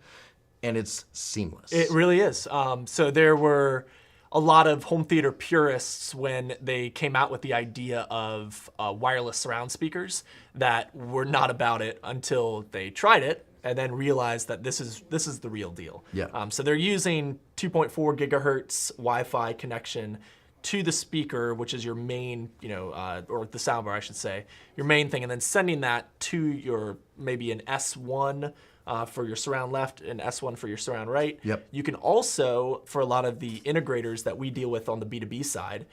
and it's seamless. It really is. So there were a lot of home theater purists when they came out with the idea of wireless surround speakers that were not about it until they tried it and then realized that this is the real deal. Yeah. So they're using 2.4 gigahertz Wi-Fi connection to the speaker, which is your main, or the soundbar, I should say, your main thing, and then sending that to your maybe an S1 for your surround left and S1 for your surround right. Yep. You can also, for a lot of the integrators that we deal with on the B2B side,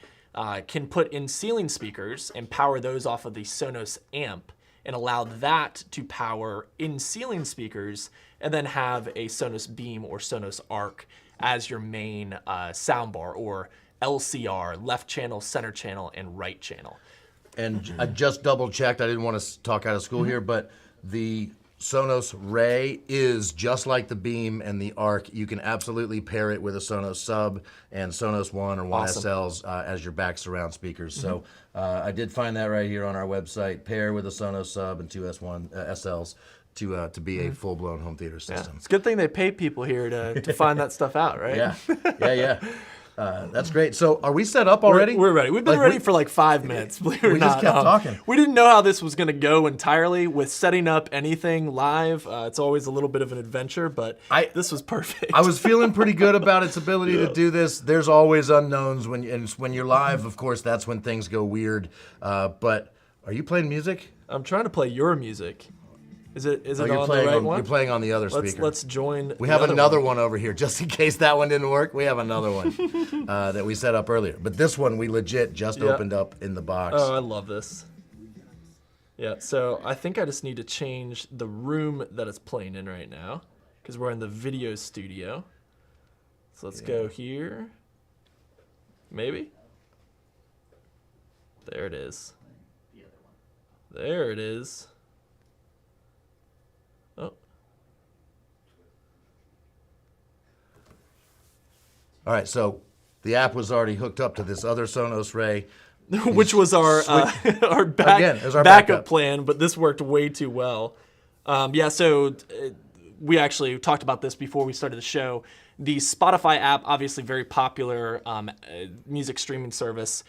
can put in ceiling speakers and power those off of the Sonos amp and allow that to power in-ceiling speakers, and then have a Sonos Beam or Sonos Arc as your main soundbar, or LCR, left channel, center channel, and right channel. And I just double checked. I didn't want to talk out of school here, but the Sonos Ray is just like the Beam and the Arc. You can absolutely pair it with a Sonos Sub and Sonos One or One Awesome. SLs as your back surround speakers. So I did find that right here on our website. Pair with a Sonos Sub and two S1 SLs to be a full-blown home theater system. It's a good thing they pay people here to find that stuff out, right? Yeah. That's great. So are we set up already? We're ready. We've been ready for like 5 minutes, believe it or not. We just kept talking. We didn't know how this was going to go entirely with setting up anything live. It's always a little bit of an adventure, but this was perfect. I was feeling pretty good about its ability to do this. There's always unknowns when you're live. Of course, that's when things go weird. But are you playing music? I'm trying to play your music. Is it on You're the playing right one? You're playing on the other speaker. Let's join. We have another one over here, just in case that one didn't work. We have another one that we set up earlier. But this one we legit just opened up in the box. Oh, I love this. Yeah, so I think I just need to change the room that it's playing in right now, because we're in the video studio. So let's go here. Maybe? There it is. There it is. Oh. All right, so the app was already hooked up to this other Sonos Ray. Which was our our backup backup plan, but this worked way too well. So we actually talked about this before we started the show. The Spotify app, obviously very popular music streaming service.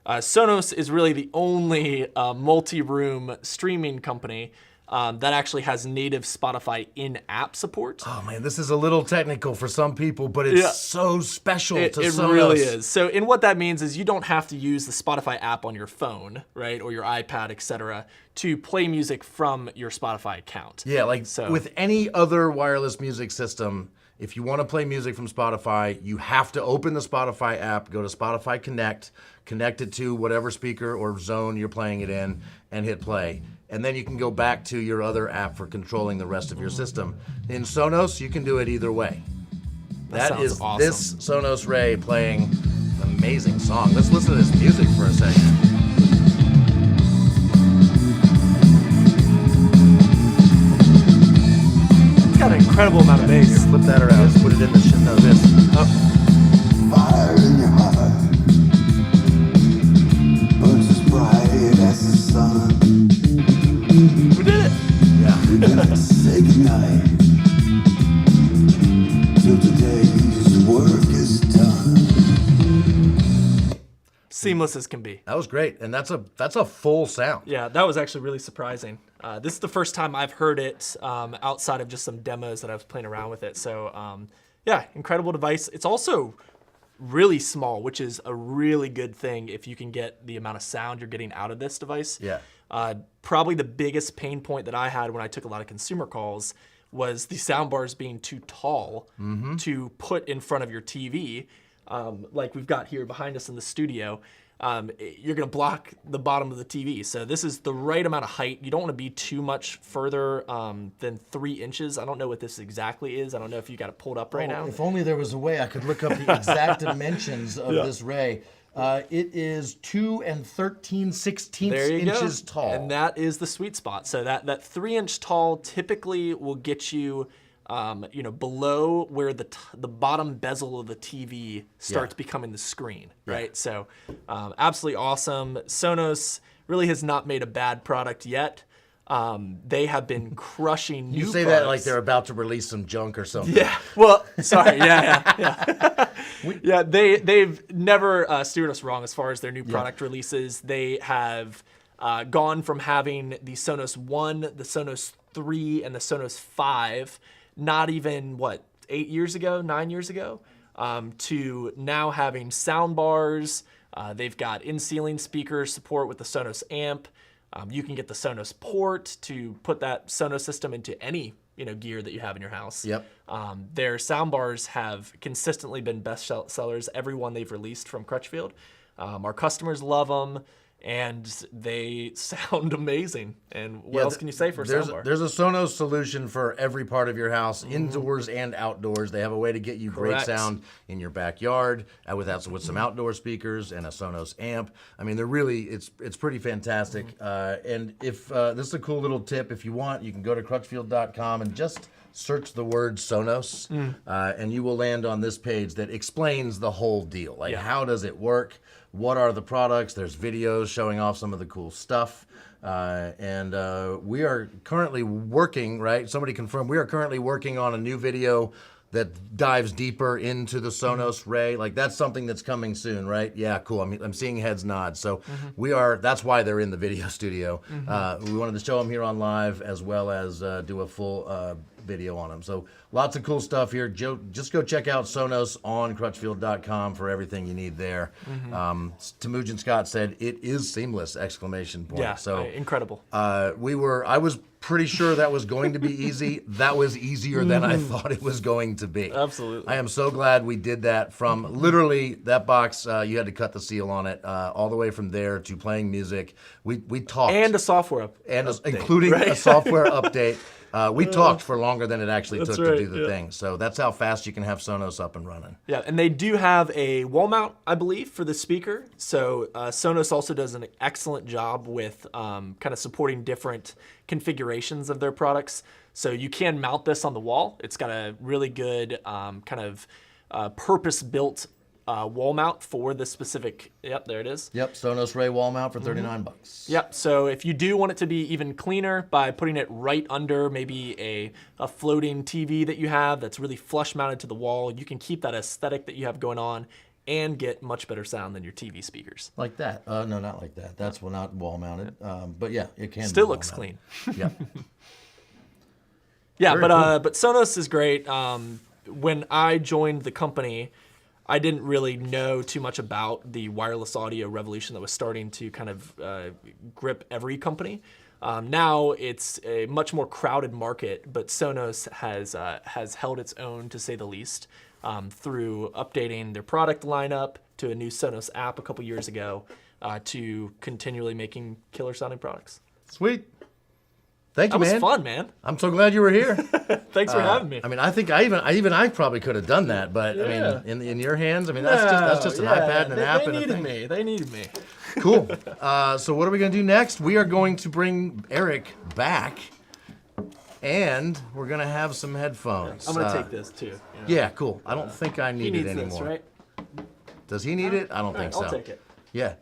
Sonos is really the only multi-room streaming company that actually has native Spotify in-app support. Oh man, this is a little technical for some people, but it's so special to Sonos. It really is. So, and what that means is you don't have to use the Spotify app on your phone, right, or your iPad, etc., to play music from your Spotify account. Yeah, with any other wireless music system, if you want to play music from Spotify, you have to open the Spotify app, go to Spotify Connect, connect it to whatever speaker or zone you're playing it in, and hit play. And then you can go back to your other app for controlling the rest of your system. In Sonos, you can do it either way. That is awesome. This Sonos Ray playing an amazing song. Let's listen to this music for a second. It's got an incredible amount of bass. Flip that around. Just put it in the shit. No, this. Fire in your heart burns as bright as the sun. We did it. We gotta say goodnight till today's work is done. Seamless as can be. That was great, and that's a full sound. Yeah, that was actually really surprising. This is the first time I've heard it outside of just some demos that I was playing around with it. So, incredible device. It's also really small, which is a really good thing if you can get the amount of sound you're getting out of this device. Yeah. Probably the biggest pain point that I had when I took a lot of consumer calls was the sound bars being too tall to put in front of your TV. Like we've got here behind us in the studio. You're going to block the bottom of the TV. So this is the right amount of height. You don't want to be too much further than 3 inches. I don't know what this exactly is. I don't know if you got it pulled up right now. If only there was a way I could look up the exact dimensions of this Ray. It is 2 13/16 inches tall. And that is the sweet spot. So that 3-inch tall typically will get you below where the bottom bezel of the TV starts becoming the screen, right? So absolutely awesome. Sonos really has not made a bad product yet. They have been crushing new You say products. that like they're about to release some junk or something. Yeah. Well, sorry. Yeah. Yeah. They've never steered us wrong as far as their new product releases. They have gone from having the Sonos 1, the Sonos 3, and the Sonos 5, not even 9 years ago, to now having sound bars. They've got in-ceiling speaker support with the Sonos amp. You can get the Sonos port to put that Sonos system into any gear that you have in your house. Yep. Their soundbars have consistently been best sellers, every one they've released from Crutchfield. Our customers love them, and they sound amazing. And what else can you say for a soundbar? There's a Sonos solution for every part of your house, indoors and outdoors. They have a way to get you great Correct. sound in your backyard with some outdoor speakers and a Sonos amp. I mean, they're really it's pretty fantastic. And if this is a cool little tip, if you want, you can go to Crutchfield.com and just search the word Sonos, and you will land on this page that explains the whole deal. Like, how does it work? What are the products? There's videos showing off some of the cool stuff. And we are currently working, right? Somebody confirmed, we are currently working on a new video that dives deeper into the Sonos Ray. Like, that's something that's coming soon, right? Yeah, cool. I'm seeing heads nod. So that's why they're in the video studio. We wanted to show them here on live, as well as do a full video on them. So lots of cool stuff here. Just go check out Sonos on Crutchfield.com for everything you need there. Temujin Scott said, "It is seamless!" Exclamation point. Yeah, so incredible. I was pretty sure that was going to be easy. That was easier than I thought it was going to be. Absolutely. I am so glad we did that. From literally that box, you had to cut the seal on it, all the way from there to playing music. We talked. And a software update, including right? a software update. We talked for longer than it actually took right, to do the thing. So that's how fast you can have Sonos up and running. Yeah, and they do have a wall mount, I believe, for the speaker. So Sonos also does an excellent job with kind of supporting different configurations of their products. So you can mount this on the wall. It's got a really good kind of purpose-built wall mount for the specific. Yep, there it is. Yep, Sonos Ray wall mount for $39. Yep. So if you do want it to be even cleaner by putting it right under maybe a floating TV that you have that's really flush mounted to the wall, you can keep that aesthetic that you have going on and get much better sound than your TV speakers. Like that? No, not like that. That's not wall mounted. But yeah, it can. Still be looks wall-mounted. clean. Yeah. Yeah, Very but Sonos is great. When I joined the company, I didn't really know too much about the wireless audio revolution that was starting to kind of grip every company. Now it's a much more crowded market, but Sonos has held its own, to say the least, through updating their product lineup to a new Sonos app a couple years ago, to continually making killer sounding products. Sweet. Thank you, That was man. fun, man. I'm so glad you were here. Thanks for having me. I mean, I think I probably could have done that, but I mean, in your hands, I mean, that's just an iPad and an app and a thing. They needed me. Cool. So what are we going to do next? We are going to bring Eric back, and we're going to have some headphones. I'm gonna take this too. you know. Yeah, cool. I don't think I He need needs it anymore. this, right? Does he need it? I don't think so. I'll take it. Yeah.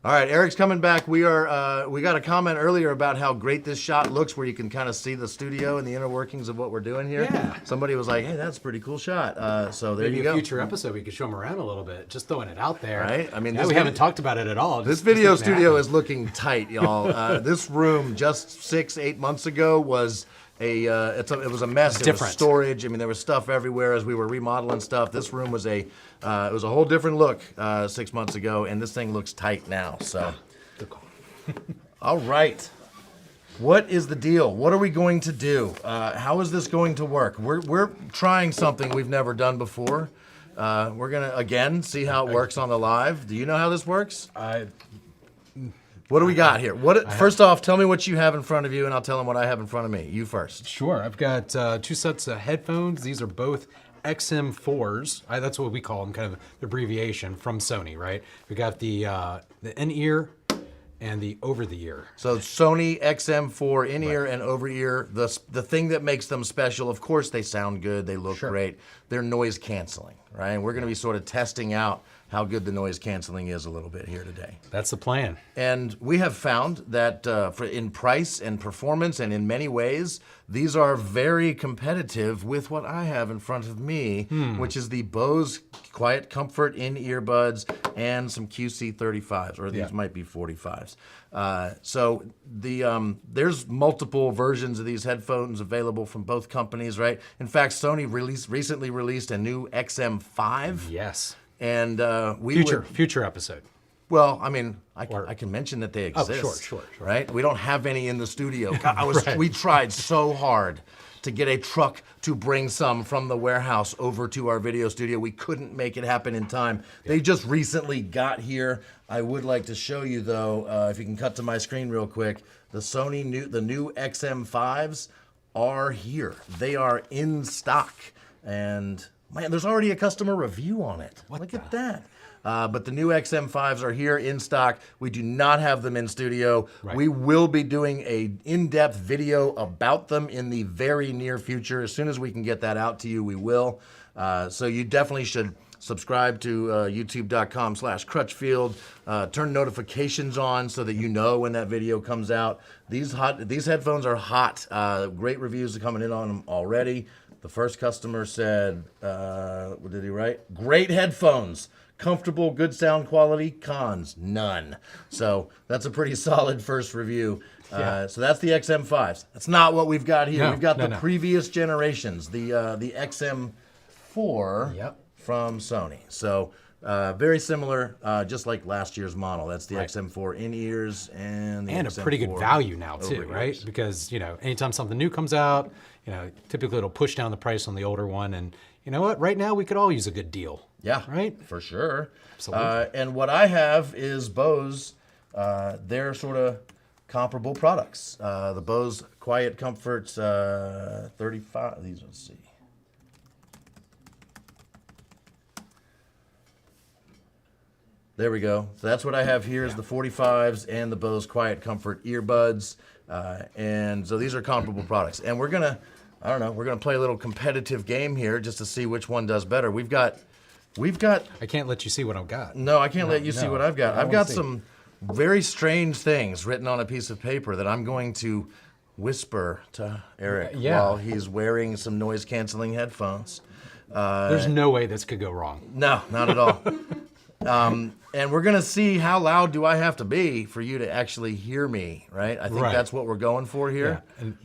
All right, Eric's coming back. We got a comment earlier about how great this shot looks, where you can kind of see the studio and the inner workings of what we're doing here. Yeah. Somebody was like, "Hey, that's a pretty cool shot." So there Maybe you a go. future episode we could show them around a little bit, just throwing it out there. Right? I mean, Now this we video- haven't talked about it at all. This Just video making it studio happen. is looking tight, y'all. This room just 6-8 months ago was it was a mess. It was different. storage. I mean, there was stuff everywhere as we were remodeling stuff. This room was it was a whole different look 6 months ago, and this thing looks tight now. So, all right. What is the deal? What are we going to do? How is this going to work? We're trying something we've never done before. We're gonna again see how it works on the live. Do you know how this works? What do we got here? First off, tell me what you have in front of you, and I'll tell them what I have in front of me. You first. Sure. I've got 2 sets of headphones. These are both XM4s. That's what we call them, kind of the abbreviation from Sony, right? We got the in-ear and the over-the-ear. So Sony XM4 in-ear and over-ear. The thing that makes them special, of course, they sound good. They look great. They're noise canceling, right? And we're going to be sort of testing out how good the noise canceling is a little bit here today. That's the plan. And we have found that in price and performance and in many ways, these are very competitive with what I have in front of me, which is the Bose Quiet Comfort in-earbuds and some QC35s, or these might be 45s. So there's multiple versions of these headphones available from both companies, right? In fact, Sony recently released a new XM5. Yes. And Future episode. Well, I mean, I can mention that they exist. Sure. Right? We don't have any in the studio. God, we tried so hard to get a truck to bring some from the warehouse over to our video studio. We couldn't make it happen in time. They just recently got here. I would like to show you though, if you can cut to my screen real quick, the new XM5s are here. They are in stock, and man, there's already a customer review on it. Look at that. But the new XM5s are here in stock. We do not have them in studio. Right. We will be doing an in-depth video about them in the very near future. As soon as we can get that out to you, we will. So you definitely should subscribe to youtube.com/Crutchfield. Turn notifications on so that you know when that video comes out. These headphones are hot. Great reviews are coming in on them already. The first customer said, what did he write? Great headphones. Comfortable, good sound quality, cons, none. So that's a pretty solid first review. So that's the XM5s. That's not what we've got here. No, we've got no. the previous generations, the XM4 from Sony. So very similar, just like last year's model. That's the XM4 in-ears and the XM4 a pretty good value now too, over-ears. right? Because anytime something new comes out, typically it'll push down the price on the older one, and you know what? Right now we could all use a good deal. Yeah, right. For sure. Absolutely. And what I have is Bose. They're sort of comparable products. The Bose Quiet Comforts 35. These, let's see. There we go. So that's what I have here is the 45s and the Bose Quiet Comfort earbuds. And so these are comparable products. And we're gonna play a little competitive game here just to see which one does better. We've got. I can't let you see what I've got. No, I can't let you see what I've got. I've got see. some very strange things written on a piece of paper that I'm going to whisper to Eric while he's wearing some noise-canceling headphones. There's no way this could go wrong. No, not at all. And we're gonna see how loud do I have to be for you to actually hear me, right? I think that's what we're going for here. Yeah. And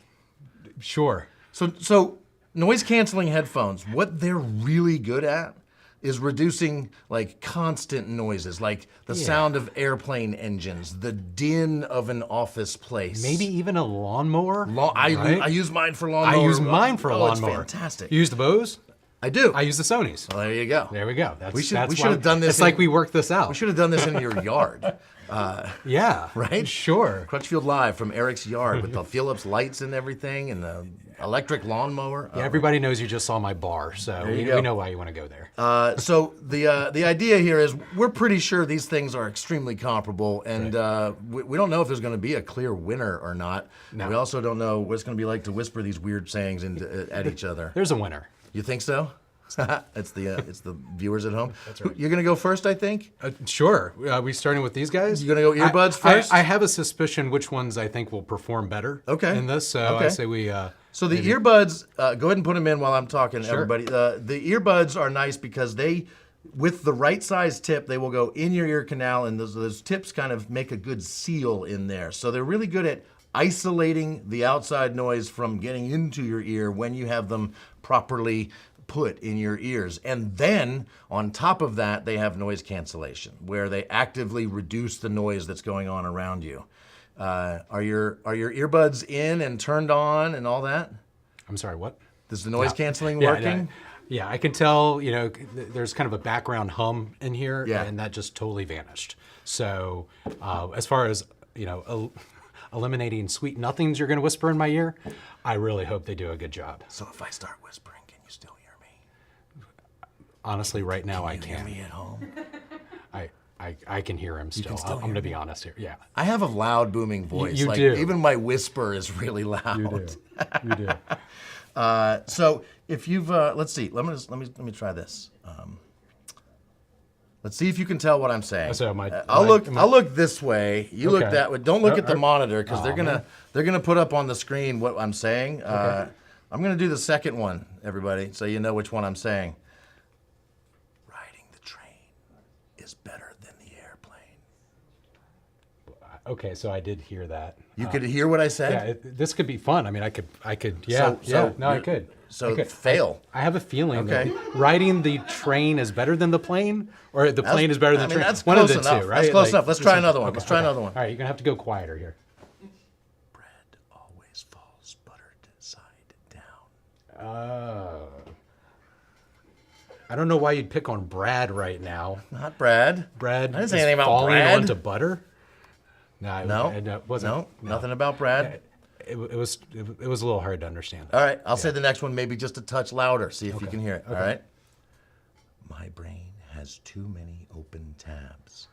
sure. So noise-canceling headphones, what they're really good at is reducing like constant noises, like the sound of airplane engines, the din of an office place. Maybe even a lawnmower. I use mine for lawnmower. I use mine for a lawnmower. It's fantastic. You use the Bose? I do. I use the Sonys. Well, there you go. There we go. We should have done this. It's like we worked this out. We should have done this in your yard. Yeah. Right? Sure. Crutchfield Live from Eric's yard with the Philips lights and everything and the electric lawnmower. Yeah, everybody knows you just saw my bar, so we know why you want to go there. So the idea here is we're pretty sure these things are extremely comparable, and we don't know if there's going to be a clear winner or not. No. We also don't know what it's going to be like to whisper these weird sayings at each other. There's a winner. You think so? it's the viewers at home. That's right. You're going to go first, I think. Sure. We starting with these guys? You're going to go earbuds first? I have a suspicion which ones I think will perform better in this, so I say we... So the earbuds, go ahead and put them in while I'm talking, everybody. The earbuds are nice because they, with the right size tip, they will go in your ear canal, and those tips kind of make a good seal in there. So they're really good at isolating the outside noise from getting into your ear when you have them properly put in your ears. And then on top of that, they have noise cancellation, where they actively reduce the noise that's going on around you. Are your earbuds in and turned on and all that? I'm sorry, what? Is the noise canceling working? Yeah, I can tell, there's kind of a background hum in here, Yeah. and that just totally vanished. So as far as, eliminating sweet nothings you're going to whisper in my ear, I really hope they do a good job. So if I start whispering, can you still hear me? Honestly, right now I Can you can. hear me at home? I can hear him still. I'm going to be honest here. Yeah. I have a loud, booming voice. You do. Even my whisper is really loud. You do. So if you've, let's see. Let me try this. Let's see if you can tell what I'm saying. So I'll look this way. You look that way. Don't look at the monitor because they're gonna put up on the screen what I'm saying. I'm gonna do the second one, everybody, so you know which one I'm saying. Riding the train is better than the airplane. Okay, so I did hear that. You could hear what I said? Yeah, this could be fun. I mean, I could, I could. So I could. fail. I have a feeling Okay. that riding the train is better than the plane, or the plane is better than the train. That's One of close the enough. two, right? That's close Like, enough. Let's try another one. Let's try another one. All right, you're gonna have to go quieter here. Bread always falls buttered side down. I don't know why you'd pick on Brad right now. Not Brad. Brad I didn't is say anything about falling Brad. onto butter. No, No, it wasn't. no, nothing about Brad. It was a little hard to understand. All right, I'll say the next one maybe just a touch louder. See if you can hear it. All right. My brain has too many open tabs.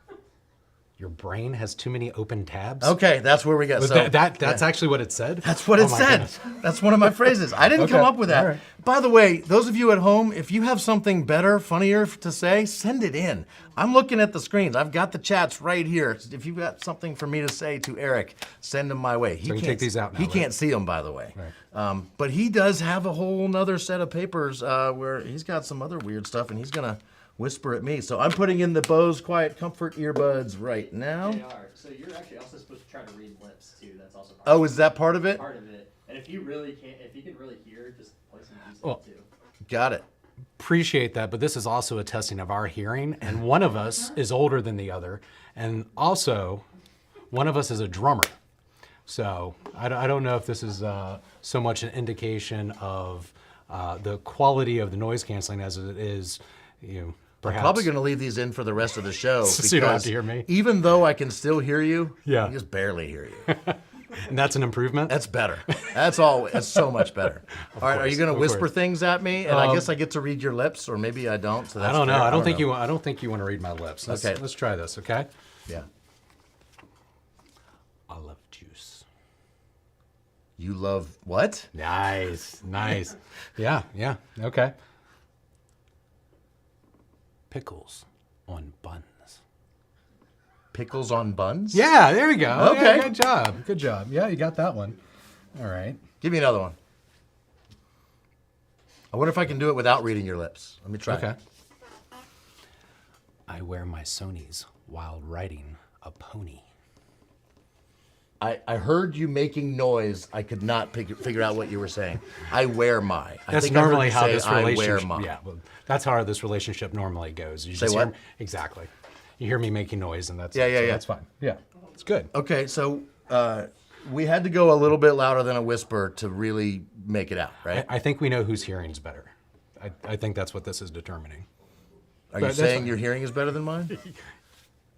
Your brain has too many open tabs. Okay, that's where we get. Was So that's actually what it said. That's what it my said. goodness. That's one of my phrases. I didn't come Okay, up with that. all right. By the way, those of you at home, if you have something better, funnier to say, send it in. I'm looking at the screens. I've got the chats right here. If you've got something for me to say to Eric, send them my way. He you can take these out now, He right? can't see them, by the way. But he does have a whole nother set of papers where he's got some other weird stuff, and he's gonna whisper at me. So I'm putting in the Bose Quiet Comfort earbuds right now. They are. So you're actually also supposed to try to read lips too. That's also Oh, is that part of it? part of it. And if you really can't, if you can really hear, just play some music Well, too. Got it. Appreciate that, but this is also a testing of our hearing, and one of us is older than the other, and also one of us is a drummer. So I don't know if this is so much an indication of the quality of the noise canceling as it is, perhaps. I'm probably going to leave these in for the rest of the show So you don't have because to hear me? even though I can still hear you, Yeah. I just barely hear you. And that's an improvement. That's better. That's so much better. All right, are you going to of whisper course. things at me? And I guess I get to read your lips, or maybe I don't. So that's I don't know. fair. I don't think know. I don't think you want to read my lips. Okay. Let's try this. Okay. Yeah. Olive juice. You love what? Nice. Yeah. Okay. Pickles on buns. Pickles on buns? Yeah, there we go. Okay. Yeah, good job. Yeah, you got that one. All right. Give me another one. I wonder if I can do it without reading your lips. Let me try. Okay. I wear my Sonys while riding a pony. I heard you making noise. I could not figure out what you were saying. I wear my. I That's think I heard normally you how say, this I wear relationship. my. Yeah, well, that's how this relationship normally goes. You Say just what? Hear, exactly. You hear me making noise, and that's Yeah, it. yeah, So yeah. That's fine. Yeah, it's good. Okay, so we had to go a little bit louder than a whisper to really make it out, right? I think we know whose hearing's better. I think that's what this is determining. Are you that's saying fine. your hearing is better than mine?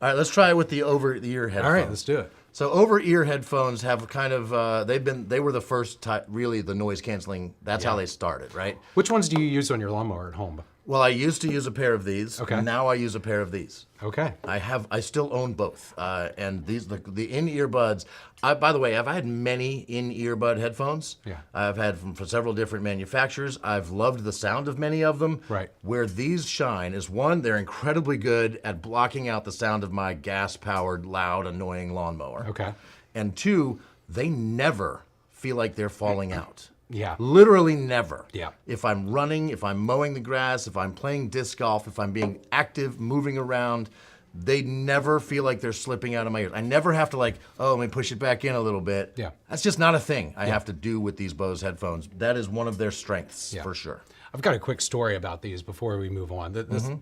All right, let's try it with the over-ear headphones. All right, let's do it. So over-ear headphones have kind of they were the first really the noise canceling. That's how they started, right? Which ones do you use on your lawnmower at home? Well, I used to use a pair of these. Okay. Now I use a pair of these. Okay. I still own both, and these the in-ear buds. By the way, I've had many in-ear bud headphones. Yeah. I've had from several different manufacturers. I've loved the sound of many of them. Right. Where these shine is one, they're incredibly good at blocking out the sound of my gas-powered, loud, annoying lawnmower. Okay. And two, they never feel like they're falling out. Yeah. Literally never. Yeah. If I'm running, if I'm mowing the grass, if I'm playing disc golf, if I'm being active, moving around, they never feel like they're slipping out of my ears. I never have to let me push it back in a little bit. Yeah. That's just not a thing I have to do with these Bose headphones. That is one of their strengths Yeah. for sure. I've got a quick story about these before we move on. Mm-hmm.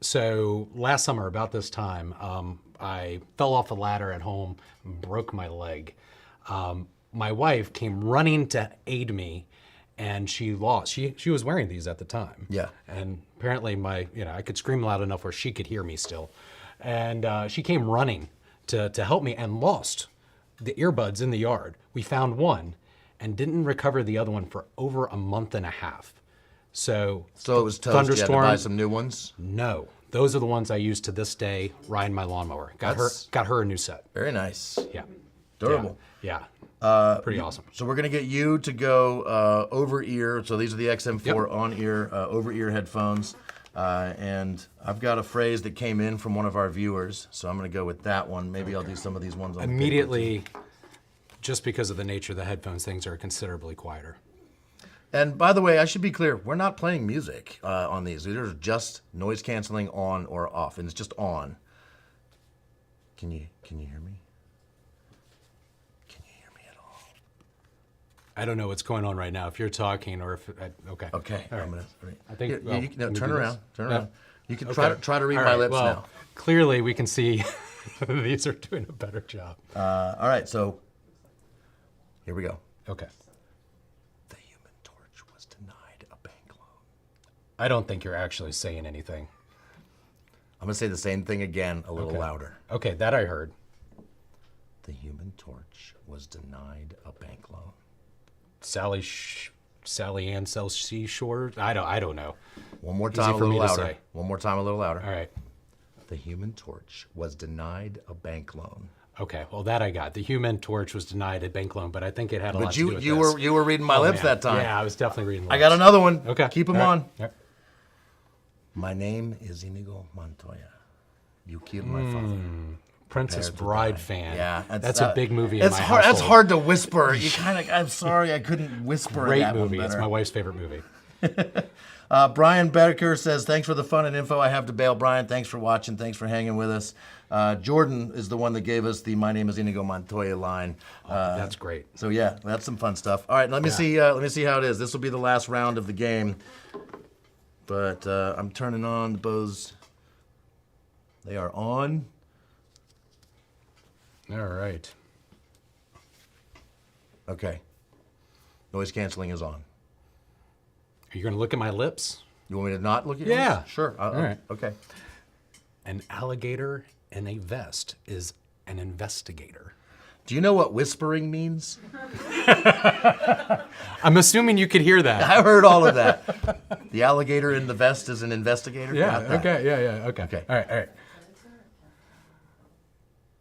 So last summer, about this time, I fell off a ladder at home and broke my leg. My wife came running to aid me, and she lost. She was wearing these at the time. Yeah. And apparently I could scream loud enough where she could hear me still. And she came running to help me and lost the earbuds in the yard. We found one and didn't recover the other one for over a month and a half. So it was toast. You had to thunderstorm. buy some new ones. No, those are the ones I use to this day riding my lawnmower. Got her a new set. Very nice. Yeah. Durable. Yeah. Pretty awesome. So we're gonna get you to go over ear. So these are the XM4 on ear over ear headphones, and I've got a phrase that came in from one of our viewers. So I'm gonna go with that one. Maybe I'll do some of these ones on the paper, too. Immediately, just because of the nature of the headphones, things are considerably quieter. And by the way, I should be clear: we're not playing music on these. These are just noise canceling on or off, and it's just on. Can you hear me? I don't know what's going on right now. If you're talking or if okay. Okay, All right. I'm gonna. I think. Here, well, you can, no, can we turn do around. this? Turn Yeah. around. You can Okay. try to read All my right, lips well, now. Clearly, we can see these are doing a better job. All right, so here we go. Okay. The Human Torch was denied a bank loan. I don't think you're actually saying anything. I'm gonna say the same thing again, a little Okay. louder. Okay, that I heard. The Human Torch was denied a bank loan. Sally Ann sells seashore. I don't know. One more Easy time, a for me little to louder. say. One more time, a little louder. All right. The Human Torch was denied a bank loan. Okay. Well, that I got. The Human Torch was denied a bank loan, but I think it had a lot But to do with you this. were reading my Oh, lips man. that time. Yeah, I was definitely reading. I got another one. Okay. Keep them All right. on. All right. My name is Inigo Montoya. You killed my father. Princess Prepared to Bride die. fan. Yeah, that's a big movie. In It's my hard. That's household. hard to whisper. You kind of. I'm sorry, I couldn't whisper Great that movie. one It's better. my wife's favorite movie. Brian Becker says, thanks for the fun and info. I have to bail. Brian, thanks for watching. Thanks for hanging with us. Jordan is the one that gave us the My Name is Inigo Montoya line. That's great. So yeah, that's some fun stuff. All right, let me see. Let me see how it is. This will be the last round of the game. But I'm turning on the Bose. They are on. All right. Okay. Noise canceling is on. Are you going to look at my lips? You want me to not look at Yeah. yours? Sure. All right. Okay. An alligator in a vest is an investigator. Do you know what whispering means? I'm assuming you could hear that. I heard all of that. The alligator in the vest is an investigator? Got that. Okay. Yeah. Okay. Okay. All right.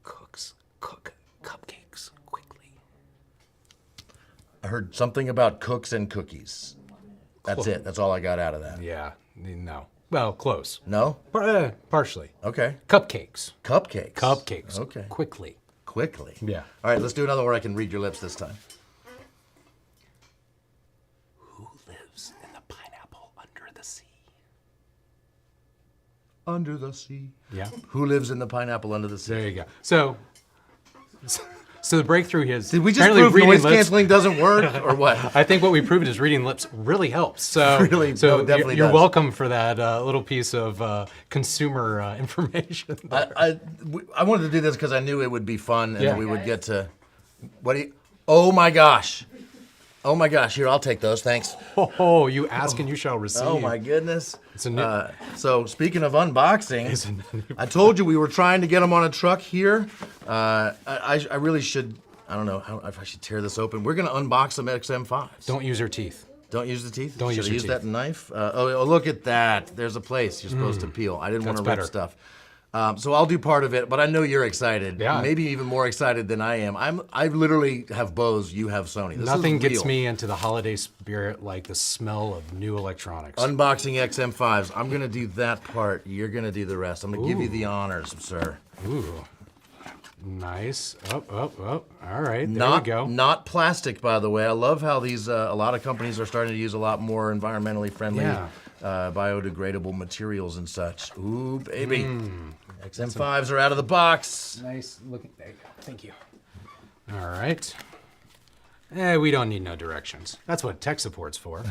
Cooks cook cupcakes quickly. I heard something about cooks and cookies. That's it. That's all I got out of that. Yeah. No. Well, close. No? Partially. Okay. Cupcakes. Cupcakes. Cupcakes. Okay. Quickly. Quickly. Yeah. All right, let's do another where I can read your lips this time. Who lives in the pineapple under the sea? Under the sea. Yeah. Who lives in the pineapple under the sea? There you go. So the breakthrough is Did we just apparently prove reading noise lips- canceling doesn't work, or what? I think what we proved is reading lips really helps. So, Really, so no, it definitely you're does. welcome for that little piece of consumer information. I wanted to do this because I knew it would be fun and Yeah. we would get to. What do you? Oh my gosh! Oh my gosh! Here, I'll take those. Thanks. Oh, you ask and you shall receive. Oh my goodness! It's a new- So speaking of unboxing, It's a new- I told you we were trying to get them on a truck here. I really should. I don't know if I should tear this open. We're gonna unbox some XM5s. Don't use your teeth. Don't use the teeth. Don't Should use I your use teeth. that knife? Oh, look at that! There's a place you're supposed to peel. I didn't want to That's rip better. stuff. So I'll do part of it, but I know you're excited. Yeah. Maybe even more excited than I am. I literally have Bose. You have Sony. This Nothing is gets real. me into the holiday spirit like the smell of new electronics. Unboxing XM5s. I'm gonna do that part. You're gonna do the rest. I'm gonna give you Ooh. the honors, sir. Ooh. Nice. Up. All right. There Not we go. not plastic, by the way. I love how these. A lot of companies are starting to use a lot more environmentally friendly, Yeah. biodegradable materials and such. Ooh, baby. Hmm. XM5s are out of the box. Nice looking. There you go. Thank you. All right. We don't need no directions. That's what tech support's for.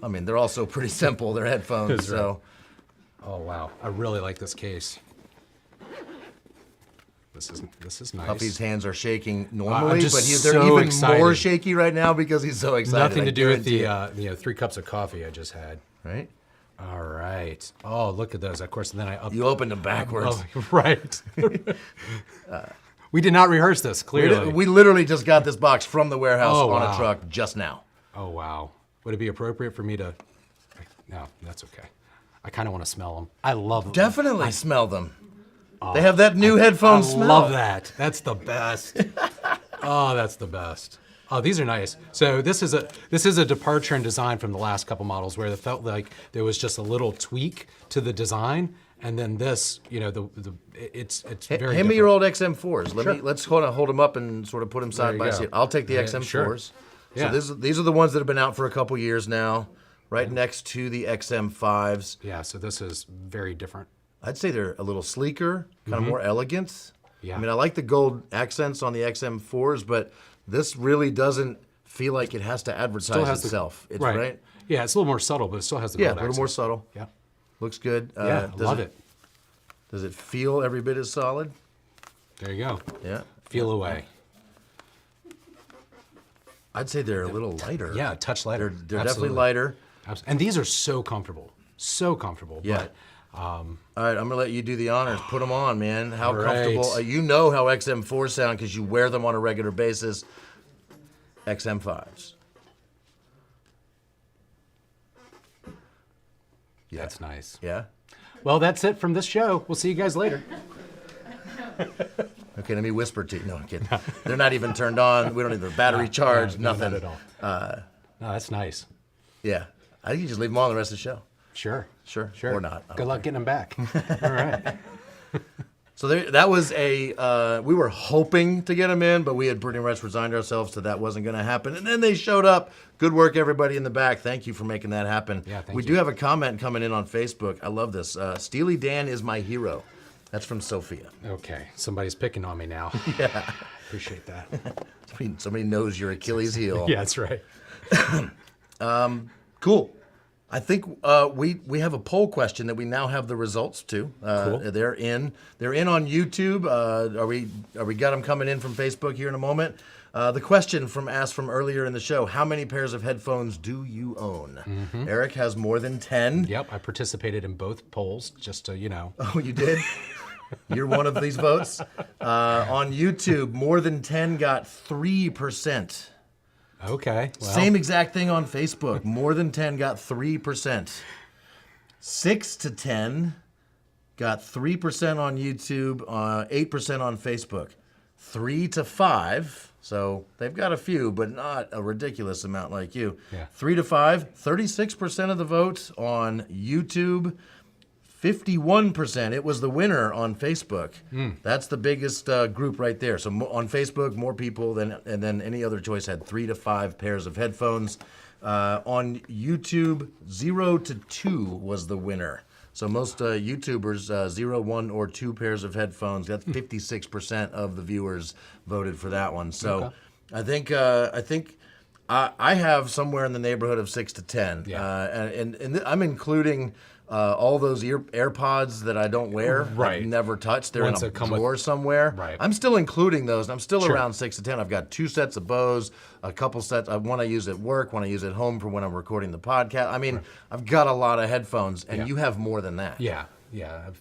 I mean, they're also pretty simple. They're headphones, That's right. so. Oh wow, I really like this case. This is nice. Puffy's hands are shaking normally, just but they're so even more excited. shaky right now because he's so excited. Nothing I to do with guarantee the it. 3 cups of coffee I just had. Right? All right. Oh, look at those. Of course, and then I up. You opened them backwards. Oh, right. We did not rehearse this. Clearly. We literally just got this box from the warehouse Oh, on wow. a truck just now. Oh wow. Would it be appropriate for me to? No, that's okay. I kind of want to smell them. I love them. Definitely smell them. They have that new headphone I smell. love that. That's the best. Oh, that's the best. Oh, these are nice. So this is a departure in design from the last couple models where it felt like there was just a little tweak to the design, and then this, it's very. Hand me your different. old XM4s. Let's hold them up and sort of put them There side you by go. side. I'll take the Yeah, XM4s. sure. So Yeah. these are the ones that have been out for a couple years now, right next to the XM5s. Yeah. So this is very different. I'd say they're a little sleeker, kind of more elegant. Yeah. I mean, I like the gold accents on the XM4s, but this really doesn't feel like it has to advertise has the- itself. It's right. Yeah, it's a little more subtle, but it still has the Yeah, a gold little more accent. subtle. Yeah. Looks good. Yeah, love it. Does it feel every bit as solid? There you go. Yeah. Feel away. I'd say they're a little lighter. Yeah, a touch lighter. They're definitely Absolutely. lighter. And these are so comfortable. So comfortable. Yeah. But, All right, I'm gonna let you do the honors. Put them on, man. How All right. comfortable? You know how XM4s sound because you wear them on a regular basis. XM5s. Yeah. That's nice. Yeah. Well, that's it from this show. We'll see you guys later. Okay, let me whisper to you. No, I'm kidding. They're not even turned on. We don't need the battery charged. No, nothing. not at all. No, that's nice. Yeah. I think you just leave them on the rest of the show. Sure. Sure. Sure. Or not. I Good don't luck getting them back. All right. So that was we were hoping to get them in, but we had pretty much resigned ourselves to that wasn't going to happen. And then they showed up. Good work, everybody in the back. Thank you for making that happen. Yeah, thank we you. do have a comment coming in on Facebook. I love this. Steely Dan is my hero. That's from Sophia. Okay. Somebody's picking on me now. Yeah. Appreciate that. Somebody knows your Achilles heel. Yeah, that's right. Cool. I think we have a poll question that we now have the results to. Cool. They're in on YouTube. Are we got them coming in from Facebook here in a moment? The question asked from earlier in the show: how many pairs of headphones do you own? Mm-hmm. Eric has more than 10. Yep, I participated in both polls, just to, Oh, you did? You're one of these votes. On YouTube, more than 10 got 3%. Okay. Well, Same exact thing on Facebook. More than 10 got 3%. 6 to 10 got 3% on YouTube, 8% on Facebook. 3 to 5, so they've got a few, but not a ridiculous amount like you. Yeah. 3 to 5, 36% of the votes on YouTube. 51%. It was the winner on Facebook. That's the biggest group right there. So on Facebook, more people than any other choice had 3 to 5 pairs of headphones. On YouTube, 0 to 2 was the winner. So most YouTubers, 0, 1, or 2 pairs of headphones. That's 56% of the viewers voted for that one. So I think I have somewhere in the neighborhood of 6 to 10. Yeah. And I'm including all those AirPods that I don't wear. Right. I've never touched. They're Ones in a that come with- drawer somewhere. Right. I'm still including those. And I'm still Sure. around 6 to 10. I've got 2 sets of Bose, a couple sets. One I use at work, one I use at home for when I'm recording the podcast. I mean, I've got a lot of headphones, and Yeah. you have more than that. yeah. I'm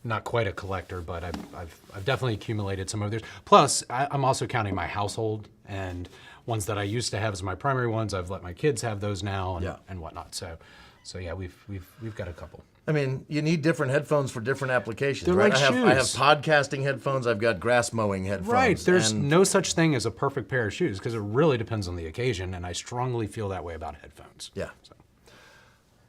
not quite a collector, but I've definitely accumulated some of theirs. Plus, I'm also counting my household and ones that I used to have as my primary ones. I've let my kids have those now and whatnot. So yeah, we've got a couple. I mean, you need different headphones for different applications. They're right? like I have shoes. podcasting headphones. I've got grass mowing headphones. Right. There's and no such thing as a perfect pair of shoes because it really depends on the occasion, and I strongly feel that way about headphones. Yeah.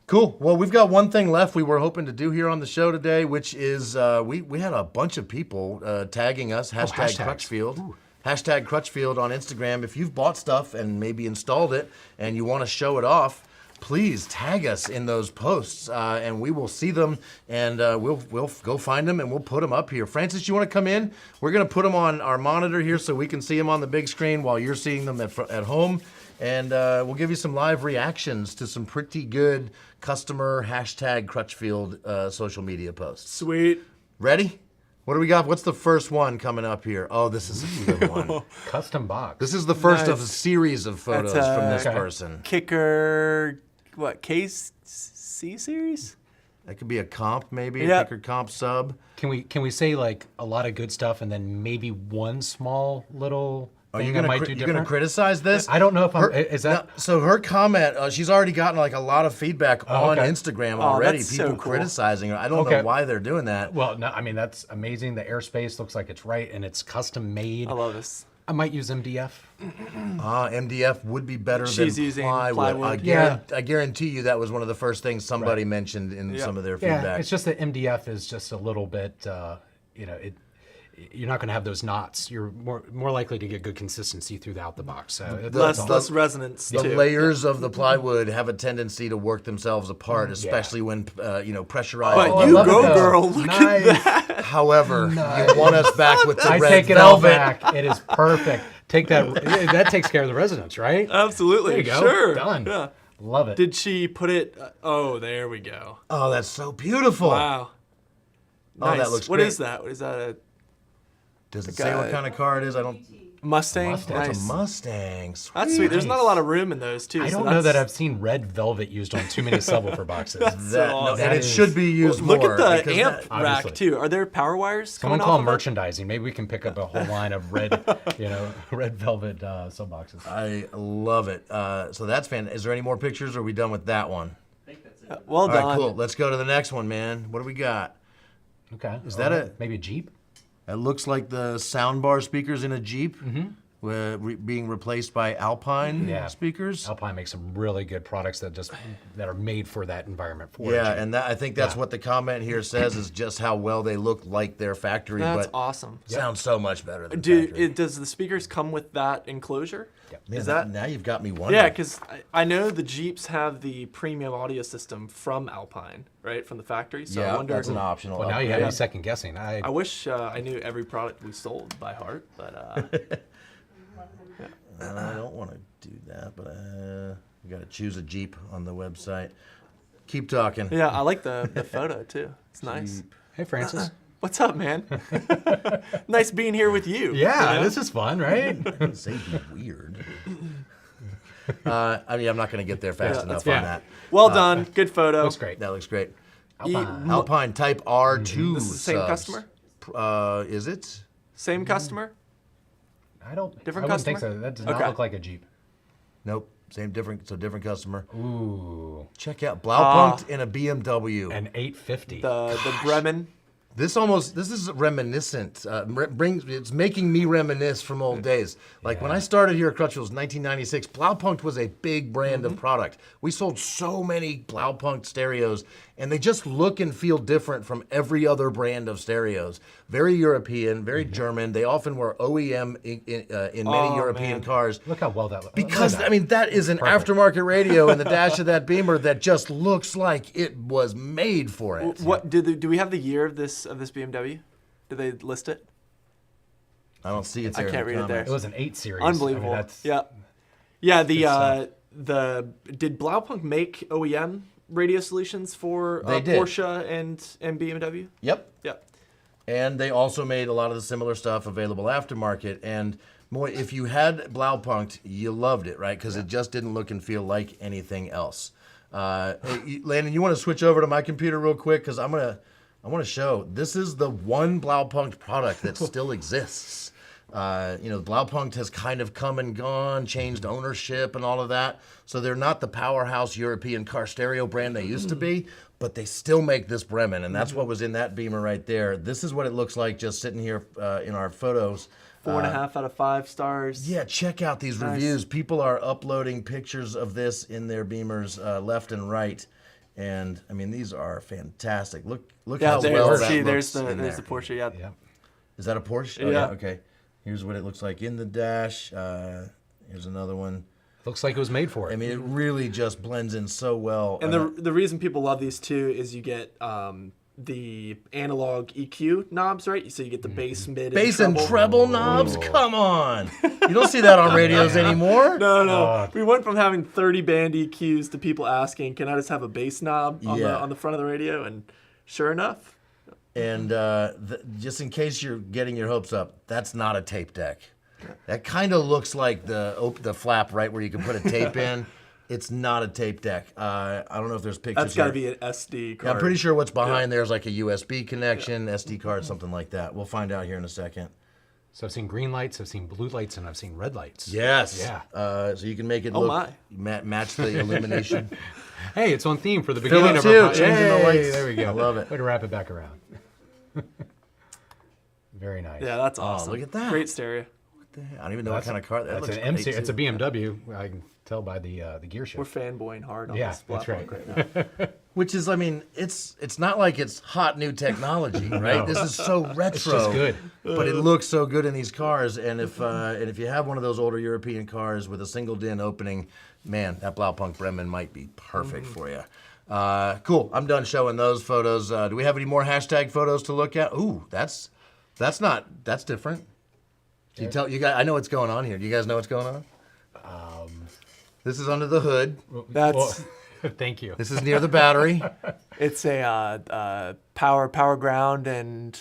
Cool. Well, we've got one thing left we were hoping to do here on the show today, which is we had a bunch of people tagging us, hashtag hashtags. Crutchfield. Hashtag Crutchfield on Instagram. If you've bought stuff and maybe installed it and you want to show it off, please tag us in those posts, and we will see them, and we'll go find them, and we'll put them up here. Francis, you want to come in? We're going to put them on our monitor here so we can see them on the big screen while you're seeing them at home, and we'll give you some live reactions to some pretty good customer hashtag Crutchfield social media posts. Sweet. Ready? What do we got? What's the first one coming up here? Oh, this is a good one. Custom box. This is the first of a Nice. series of photos That's, from this okay. person. Kicker, what, C series? That could be a comp, maybe, a Yeah. kicker comp sub. Can we say like a lot of good stuff and then maybe one small little Are thing you I gonna might cri- do you're different? gonna criticize this? I don't know if Her- is that No, so her comment, she's already gotten like a lot of feedback on okay. Instagram already. that's People so cool. criticizing her. I don't Okay. know why they're doing that. well, no, I mean that's amazing. The airspace looks like it's right and it's custom made. I love this. I might use MDF. MDF would be better She's than using plywood. plywood. I guarantee you that was one of the first things somebody mentioned in Yeah. some of their Yeah, feedback. it's just that MDF is just a little bit, you're not going to have those knots. You're more likely to get good consistency throughout the box. So it's Less resonance The too. layers of the plywood have a tendency to work themselves apart, especially when pressurized. But I you love go, it, though. girl. Look at that. However, you want us back with the I red take it velvet. all back. It is perfect. take that. That takes care of the residents, right? Absolutely. There you go. Sure. Done. Yeah. Love it. Did she put it? Oh, there we go. Oh, that's so beautiful. Wow. Oh, Nice. that looks What great. is that? What is that? A Does it say what kind of car it is? I don't. Mustang? Mustang. Nice. It's a Mustang. Sweet. That's sweet. There's not a lot of room in those too. I so don't know that that's- I've seen red velvet used on too many subwoofer boxes. That, no, awesome. and That it is- should be used Look more. at the because amp that- rack Obviously. too. Are there power wires Someone coming call off of it? merchandising. Maybe we can pick up a whole line of red, red velvet sub boxes. I love it. So that's fantastic. Is there any more pictures? Or are we done with that one? I think that's it. Well All done. right, cool. Let's go to the next one, man. What do we got? Okay. Is that a- maybe a Jeep? It looks like the soundbar speakers in a Jeep, being replaced by Alpine Yeah. speakers. Alpine makes some really good products that are made for that environment. For Yeah, a Jeep. and I think that's Yeah. what the comment here says is just how well they look like their factory, That's but awesome. sounds so much better than factory. Does the speakers come with that enclosure? Man, Is that? now you've got me wondering. Yeah, because I know the Jeeps have the premium audio system from Alpine, right, from the factory. So I yeah, wonder. that's an optional. Well, now you upgrade. have me second guessing. I wish I knew every product we sold by heart, but I don't want to do that, but you got to choose a Jeep on the website. Keep talking. yeah, I like the photo too. It's nice. Hey, Francis. What's up, man? Nice being here with you. Yeah, you know? this is fun, right? Say be weird. I mean, I'm not going to get there fast Yeah, enough that's on fine. that. Well done. Good photo. Looks great. That looks great. Alpine. Alpine Type R2. This is the same subs. customer? Is it? Same customer? I don't. Different I wouldn't think customer? so. That does not Okay. look like a Jeep. Nope. Different customer. Ooh, Check out Blaupunkt in a BMW. an 850. The Bremen. This is reminiscent. It's making me reminisce from old days. Like when I started here at Crutchfield in 1996, Blaupunkt was a big brand of product. We sold so many Blaupunkt stereos, and they just look and feel different from every other brand of stereos. Very European, very German. They often were OEM in many European man. cars. Look how well that looks. Because I mean that is an aftermarket radio in the dash of that Beamer that just looks like it was made for it. What do we have the year of this BMW? Did they list it? I don't see it I there. in can't the read it there. comments. it was an 8 series. Unbelievable. I mean, that's, Yeah. Yeah, stuff. did Blaupunkt make OEM radio solutions for They did. Porsche and BMW? Yep. Yeah. And they also made a lot of the similar stuff available aftermarket. And more, if you had Blaupunkt, you loved it, right? Because it just didn't look and feel like anything else. Hey, Landon, you want to switch over to my computer real quick? Because I want to show. This is the one Blaupunkt product that still exists. Blaupunkt has kind of come and gone, changed ownership and all of that. So they're not the powerhouse European car stereo brand they used to be, but they still make this Bremen, and that's what was in that Beamer right there. This is what it looks like just sitting here in our photos. 4.5 out of 5 stars. Yeah, check out these reviews. People are uploading pictures of this in their Beamers left and right. And I mean, these are fantastic. Look Yeah, how well that there's looks in the there. Porsche. Yeah. yeah. Is that a Porsche? Oh, Yeah. Okay. Here's what it looks like in the dash. Here's another one. Looks like it was made for it. I mean, it really just blends in so well. And the reason people love these too is you get the analog EQ knobs, right? So you get the bass, mid, bass and and treble. treble knobs. Come on, you don't see that on radios anymore. No. We went from having 30 band EQs to people asking, "Can I just have a bass knob Yeah. on the front of the radio?" And sure enough, And just in case you're getting your hopes up, that's not a tape deck. That kind of looks like the flap, right, where you can put a tape in. It's not a tape deck. I don't know if there's pictures. that's got to here. be an SD card. Yeah, I'm pretty sure what's behind there is like a USB connection, SD card, something like that. We'll find out here in a second. So I've seen green lights, I've seen blue lights, and I've seen red lights. Yes. Yeah. So you can make it Oh look match the illumination. Hey, it's on theme for the beginning Philips of our Hue, changing the Hey, lights. There we go. I love it. Way to wrap it back around. Very nice. Yeah, that's awesome. look at that. Great stereo. I don't even know what kind of car that That's looks an M great, series. It's a too. BMW. I can tell by the gear shift. We're fanboying hard on Yeah, this that's platform right now. Which is, I mean, it's not like it's hot new technology, right? No. This is so retro. It's just good. But it looks so good in these cars. And if you have one of those older European cars with a single din opening, man, that Blaupunkt Bremen might be perfect for you. Cool. I'm done showing those photos. Do we have any more hashtag photos to look at? Ooh, that's different. Do you tell you guys? I know what's going on here. Do you guys know what's going on? This is under the hood. That's Thank you. This is near the battery. it's a power ground and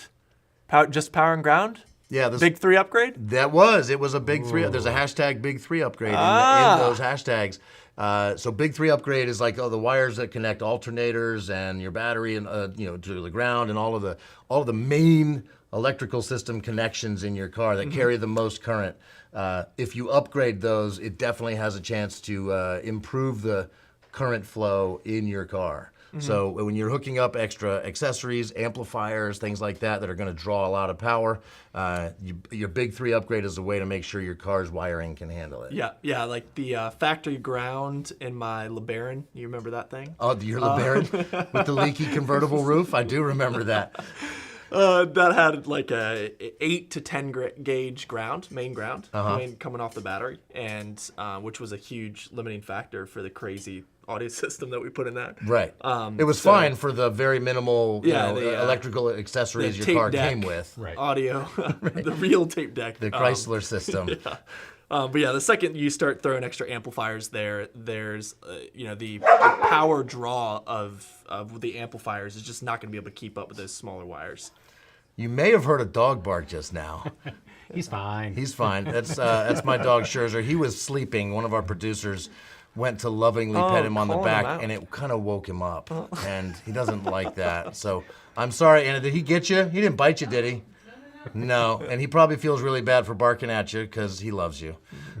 just power and ground. Yeah, this Big 3 upgrade. It was a big 3. There's a hashtag big 3 upgrade in those hashtags. So big 3 upgrade is like the wires that connect alternators and your battery and to the ground and all of the main electrical system connections in your car that carry the most current. If you upgrade those, it definitely has a chance to improve the current flow in your car. So when you're hooking up extra accessories, amplifiers, things like that are going to draw a lot of power, your big 3 upgrade is a way to make sure your car's wiring can handle it. Yeah, like the factory ground in my LeBaron. You remember that thing? Oh, your LeBaron with the leaky convertible roof? I do remember that. That had like a 8 to 10 gauge ground, main ground, coming off the battery, and which was a huge limiting factor for the crazy audio system that we put in that. Right. It was fine for the very minimal electrical accessories your tape car deck came with. Right. Audio, the real tape deck. The Chrysler system. But yeah, the second you start throwing extra amplifiers there's the power draw of the amplifiers is just not going to be able to keep up with those smaller wires. You may have heard a dog bark just now. He's fine. He's fine. That's my dog Scherzer. He was sleeping. One of our producers went to lovingly pet him on the calling him back, out. and it kind of woke him up. And he doesn't like that. So I'm sorry, Anna. Did he get you? He didn't bite you, did he? No. And he probably feels really bad for barking at you because he loves you.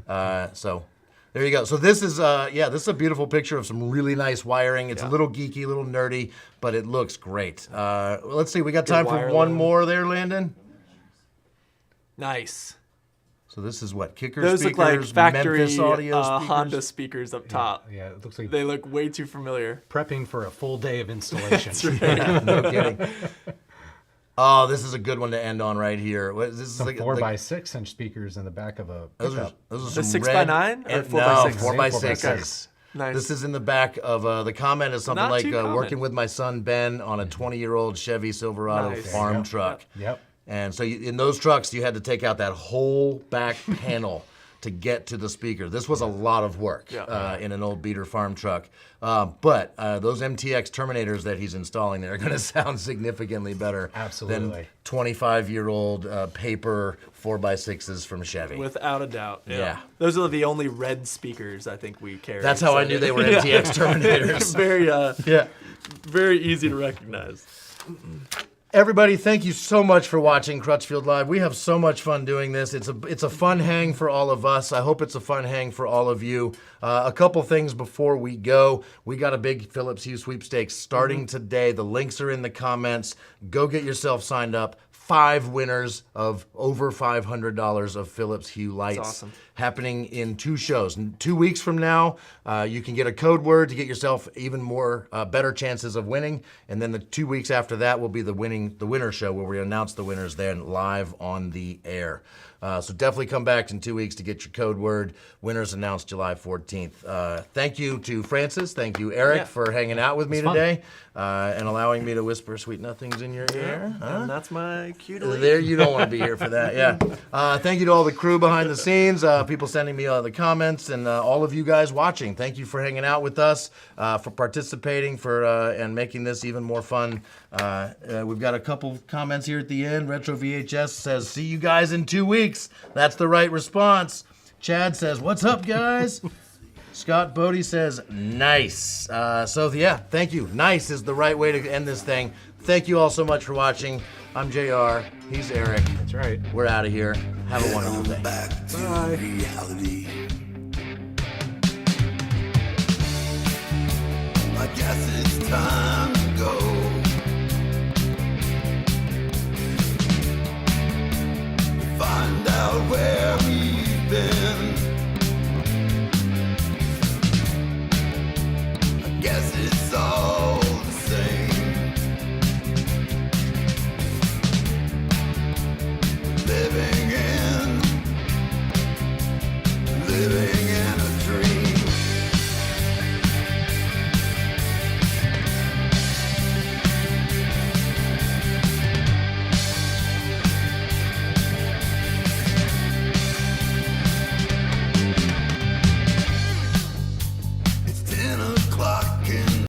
So there you go. So this is this is a beautiful picture of some really nice wiring. It's a little geeky, a little nerdy, but it looks great. Let's see. We got time for wire one load. more there, Landon. Nice. So this is what, kicker Those speakers, look like factory Memphis audio speakers? Honda speakers up top. Yeah, it looks like They look way too familiar. prepping for a full day of installation. No kidding. Oh, this is a good one to end on right here. This is Some like 4x6 inch speakers in the back of a pickup. those are The some 6x9 or and- 4x6? No, 4x6s. Okay. Nice. This is in the back of the comment is something Not like too common. working with my son Ben on a 20-year-old Chevy Silverado Nice. farm Yep. truck. Yep. And so in those trucks, you had to take out that whole back panel to get to the speaker. This was a lot of work in an old beater farm truck. But those MTX Terminators that he's installing there are going to sound significantly better than Absolutely. 25-year-old paper 4x6s from Chevy. Without a doubt. Yeah. Those are the only red speakers I think we carry. That's how I knew they were MTX Terminators. Very, Yeah. very easy to recognize. Everybody, thank you so much for watching Crutchfield Live. We have so much fun doing this. It's a fun hang for all of us. I hope it's a fun hang for all of you. A couple things before we go. We got a big Philips Hue sweepstakes starting today. The links are in the comments. Go get yourself signed up. 5 winners of over $500 of Philips Hue lights. awesome. Happening in 2 shows. 2 weeks from now, you can get a code word to get yourself even more better chances of winning. And then the 2 weeks after that will be the winner show where we announce the winners then live on the air. So definitely come back in 2 weeks to get your code word. Winners announced July 14th. Thank you to Francis. Thank you, Eric, for hanging out with me today and allowing me to whisper sweet nothings in your ear. And that's my cue to leave. There, you don't want to be here for that, yeah. Thank you to all the crew behind the scenes, people sending me all the comments, and all of you guys watching. Thank you for hanging out with us, for participating, and making this even more fun. We've got a couple comments here at the end. Retro VHS says, "See you guys in 2 weeks." That's the right response. Chad says, "What's up, guys?" Scott Bodie says, "Nice." So yeah, thank you. Nice is the right way to end this thing. Thank you all so much for watching. I'm JR. He's Eric. That's right. We're out of here. Have a wonderful day. Back to reality. I guess it's time.